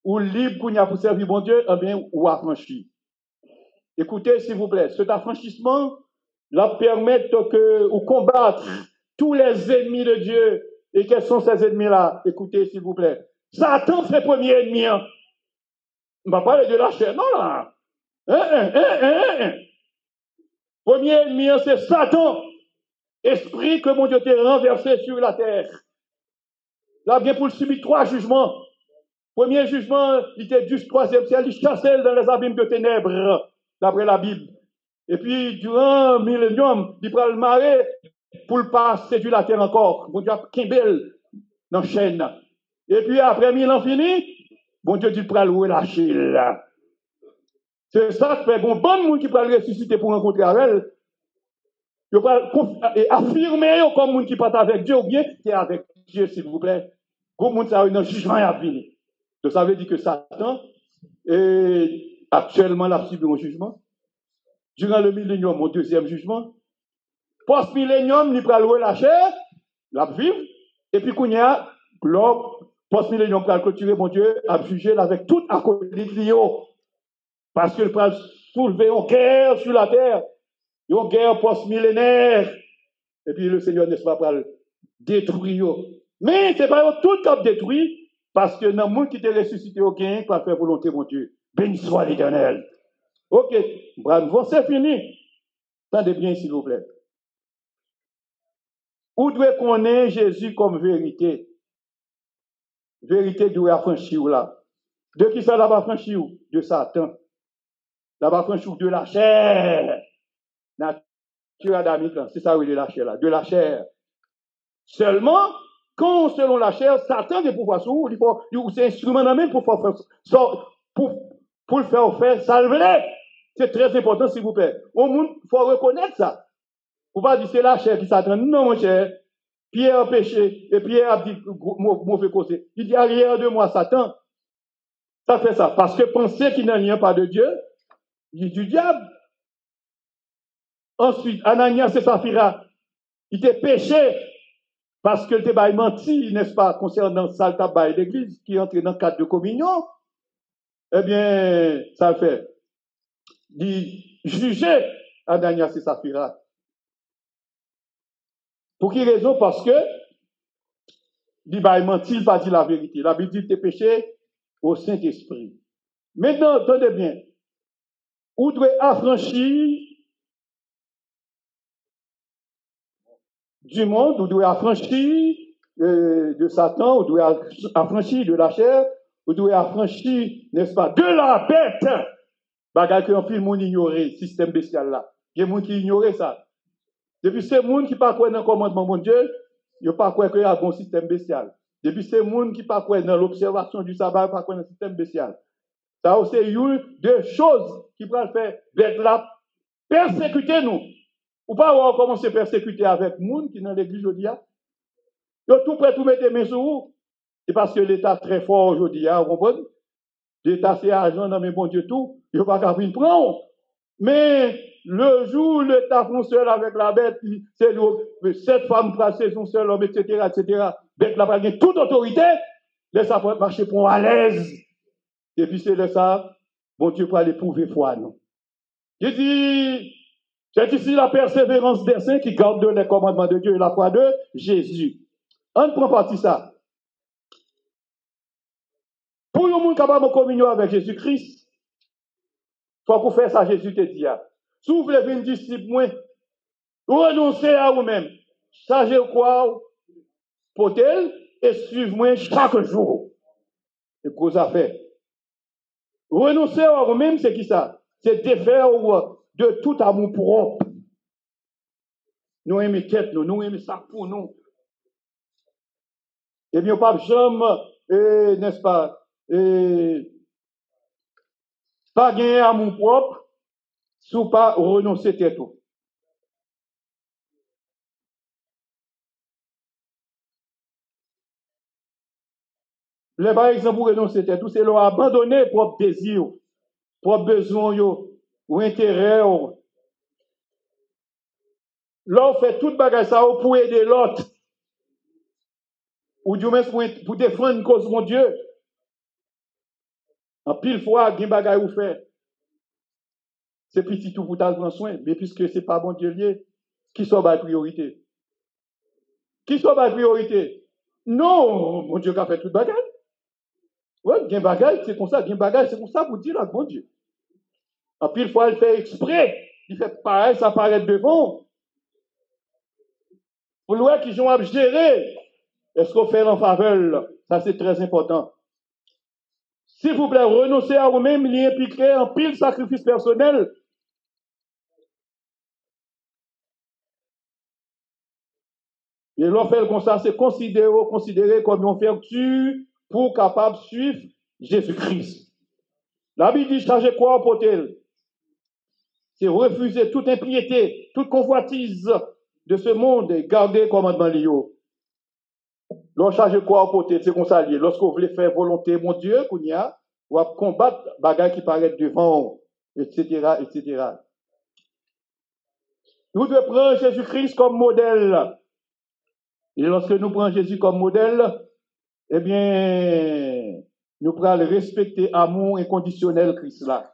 ou libre qu'on y a pour servir bon Dieu, eh bien, ou affranchi. Écoutez, s'il vous plaît, cet affranchissement la permet que ou combattre tous les ennemis de Dieu. Et quels sont ces ennemis-là? Écoutez, s'il vous plaît. Satan fait premier ennemi. On va parler de la chair, non là. Premier ennemi, c'est Satan. esprit que mon Dieu t'a renversé sur la terre. Là, bien pour subir 3 jugements. Premier jugement, il était du 3e ciel, il chassait dans les abîmes de ténèbres, d'après la Bible. Et puis, durant millénium, il prend le marais pour le passer sur la terre encore. Mon Dieu a Kimbel dans la chaîne. Et puis, après 1000 ans fini, mon Dieu dit pour le relâcher là. C'est ça que fait bon monde qui peut le ressusciter pour rencontrer avec elle. Il peut affirmer comme monde qui part avec Dieu ou bien qui est avec Dieu, s'il vous plaît. Comme monde ça a un jugement à venir. Donc ça veut dire que Satan est actuellement là subi un jugement. Durant le millénium, au 2e jugement. Post-millénium, il peut le relâcher, la vivre. Et puis qu'on y a, post-millénium peut clôturer, mon Dieu, à juger avec toute acolyte liée. Parce qu'il peut soulever une guerre sur la terre, une guerre post-millénaire. Et puis le Seigneur, n'est-ce pas, pour le détruire. Mais ce n'est pas tout qui détruit, parce que dans le monde qui t'est ressuscité au gain, pour faire volonté, mon Dieu. Béni soit l'Éternel. Ok, bravo, c'est fini. Tendez bien, s'il vous plaît. Où doit connaître Jésus comme vérité? Vérité doit affranchir là. De qui ça va affranchir? De Satan. Ça va affranchir de la chair. Nature adamique, c'est ça où il est la chair là. De la chair. Seulement, quand selon la chair, Satan des pouvoirs sur vous, c'est instrument dans même pour le faire salver. C'est très important, s'il vous plaît. Au monde, il faut reconnaître ça. Vous ne pouvez pas dire c'est la chair qui Satan. Non, mon cher. Pierre a péché, et Pierre a dit mauvais côté. Il dit arrière de moi, Satan. Ça fait ça. Parce que penser qu'il n'y a pas de Dieu, il est du diable. Ensuite, Ananias et Saphira, il était péché parce que le débat menti, n'est-ce pas, concernant le tabac d'église qui est entré dans le cadre de communion. Eh bien, ça le fait. Il jugeait Ananias et Saphira. Pour quelle raison? Parce que il va mentir, il va dire la vérité. La Bible dit que tu es péché au Saint-Esprit. Maintenant, attendez bien. Où doit affranchir du monde, où doit affranchir de Satan, où doit affranchir de la chair, où doit affranchir, n'est-ce pas, de la bête. Bagage que un film monde ignorer, système bestial là. Il y a des gens qui ignorent ça. Depuis ces gens qui ne pas croire dans le commandement de Dieu, ils ne pas croire qu'il y a un bon système bestial. Depuis ces gens qui ne pas croire dans l'observation du sabbat, ils ne pas croire dans le système bestial. Ça aussi, il y a deux choses qui peuvent faire bête là, persécuter nous. Ou pas avoir commencé à persécuter avec les gens qui sont dans l'église aujourd'hui. Ils sont tout prêts à tout mettre les mains sur vous. C'est parce que l'État est très fort aujourd'hui, vous comprenez? L'État, c'est argent dans mes bon Dieu tout. Il ne faut pas qu'à venir prendre. Mais le jour où l'État font seul avec la bête, c'est cette femme placée son seul homme, etc., etc. Bête là, pas toute autorité. Laisse ça marcher pour à l'aise. Et puis c'est de ça, bon Dieu pour aller prouver foi, non. Il dit, c'est ici la persévérance des saints qui gardent les commandements de Dieu et la foi de Jésus. On prend partie ça. Pour le monde capable de communion avec Jésus-Christ, il faut qu'on fasse ça, Jésus te dit. Si vous voulez venir disciple, renoncez à vous-même. Sachez quoi, potel, et suivez-moi chaque jour. C'est gros affaire. Renoncer à vous-même, c'est qui ça? C'est défaire de tout amour propre. Nous aimons quête, nous aimons ça pour nous. Eh bien, pas jamais, n'est-ce pas, pas gagner amour propre, sous pas renoncer à tout. Par exemple, pour renoncer à tout, c'est leur abandonner propre désir, propre besoin, ou intérêt. Là, on fait tout bagage ça pour aider l'autre. Ou du moins pour défendre une cause, mon Dieu. En pile fois, il y a des bagages ou fait. C'est petit tout pour prendre soin. Mais puisque ce n'est pas bon Dieu lié, qui soit ma priorité? Qui soit ma priorité? Non, mon Dieu qui a fait tout bagage. Oui, il y a un bagage, c'est comme ça. Il y a un bagage, c'est comme ça pour dire là, bon Dieu. En pile fois, il fait exprès. Il fait pareil, ça paraît devant. Pour voir qu'ils ont à gérer, est-ce qu'on fait en faveur? Ça, c'est très important. S'il vous plaît, renoncez à vous-même, il y impliqué en pile sacrifice personnel. Et l'on fait comme ça, c'est considéré comme une vertu pour capable de suivre Jésus-Christ. La Bible dit, chargez quoi pour elle? C'est refuser toute impiété, toute convoitise de ce monde et garder le commandement lié. L'on charge quoi pour elle? C'est comme ça lié. Lorsqu'on voulait faire volonté, mon Dieu, qu'on y a, ou à combattre bagailles qui paraissent devant, etc., etc. Nous devons prendre Jésus-Christ comme modèle. Et lorsque nous prenons Jésus comme modèle, eh bien, nous pourrons le respecter amour inconditionnel Christ là.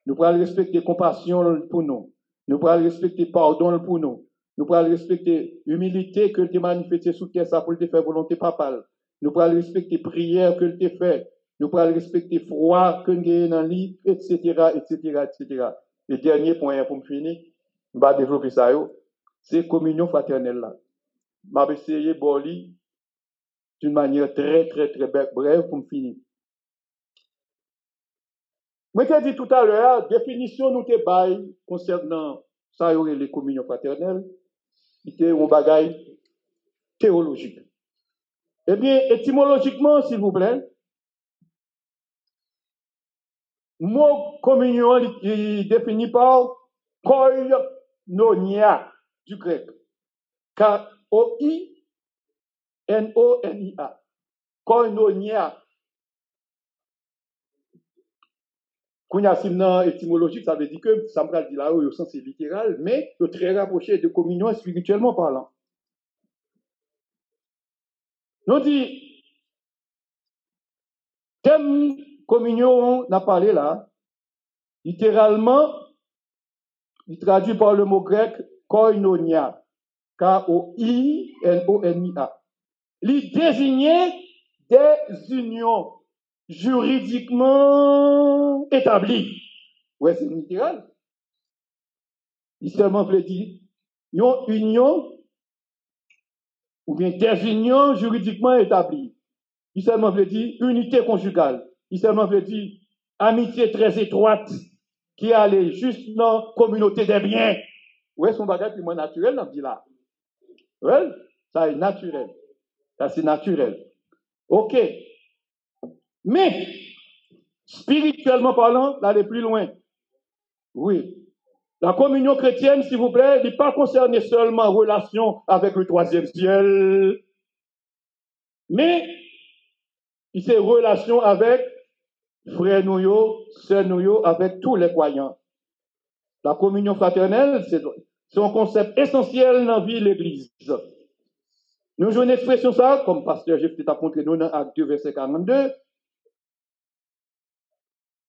Nous pourrons le respecter compassion pour nous. Nous pourrons le respecter pardon pour nous. Nous pourrons le respecter humilité que tu manifesté sous terre ça pour te faire volonté papale. Nous pourrons le respecter prière que tu fait. Nous pourrons le respecter froid que tu as dans le lit, etc., etc., etc. Le dernier point pour me finir, je vais développer ça, c'est communion fraternelle là. Je vais essayer de d'une manière très, très, très brève pour me finir. Je t'ai dit tout à l'heure, définition nous te bail concernant ça y aurait les communions fraternelles, c'était un bagage théologique. Eh bien, étymologiquement, s'il vous plaît, mot communion est défini par koinonia du grec. K-O-I-N-O-N-I-A. Koinonia. Kouniasim étymologique, ça veut dire que, ça me dit là, au sens littéral, mais très rapproché de communion spirituellement parlant. Nous dit, thème communion, on a parlé là, littéralement, il traduit par le mot grec koinonia, K-O-I-N-O-N-I-A. Il désignait des unions juridiquement établies. Ouais, c'est littéral. Il seulement veut dire une union ou bien des unions juridiquement établies. Il seulement veut dire unité conjugale. Il seulement veut dire amitié très étroite qui allait juste dans la communauté des biens. Ouais, son bagage plus moins naturel, on dit là. Ouais, ça est naturel. Ça c'est naturel. Ok. Mais, spirituellement parlant, d'aller plus loin. Oui. La communion chrétienne, s'il vous plaît, n'est pas concernée seulement relation avec le troisième ciel, mais c'est relation avec frères nous, sœurs nous, avec tous les croyants. La communion fraternelle, c'est un concept essentiel dans la vie de l'Église. Nous avons une expression ça, comme pasteur Jeff t'a montré nous dans Acte 2, verset 42.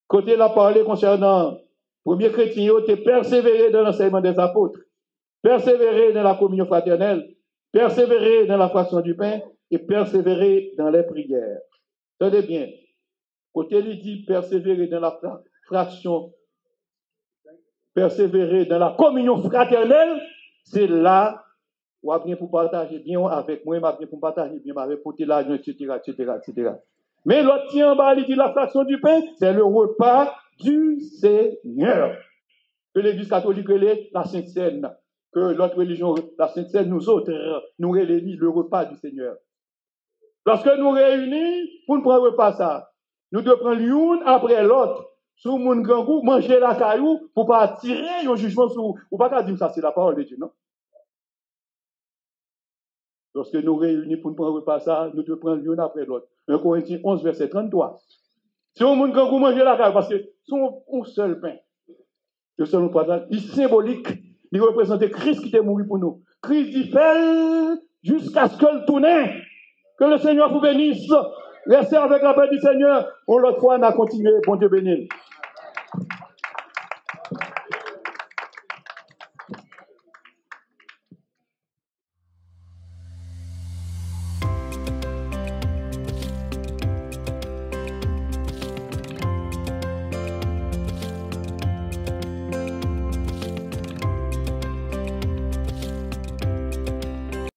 Côté la parlé concernant premier chrétien, tu persévéré dans l'enseignement des apôtres, persévéré dans la communion fraternelle, persévéré dans la fraction du pain et persévéré dans les prières. Tenez bien. Côté il dit persévérer dans la fraction, persévérer dans la communion fraternelle, c'est là où on bien pour partager bien avec moi, on bien pour partager bien avec côté l'argent, etc., etc., etc. Mais l'autre tient en bas, il dit la fraction du pain, c'est le repas du Seigneur. Que l'Église catholique est la Sainte Seine, que l'autre religion, la Sainte Seine, nous autres, nous réunissons le repas du Seigneur. Lorsque nous réunissons, pour nous prendre le repas ça, nous devons prendre l'une après l'autre, sous mon grand goût, manger la caillou, pour pas attirer un jugement sur, ou pas qu'à dire ça, c'est la parole de Dieu, non? Lorsque nous réunissons pour nous prendre le repas ça, nous devons prendre l'une après l'autre. 1 Corinthiens 11, verset 33. Si on moun grand goût manger la caillou, parce que c'est un seul pain. Le seul pain, il est symbolique, il représente Christ qui est mort pour nous. Christ dit fait jusqu'à ce que le tourne. Que le Seigneur vous bénisse. Restez avec la paix du Seigneur. Pour l'autre fois, on a continué. Bon Dieu béni.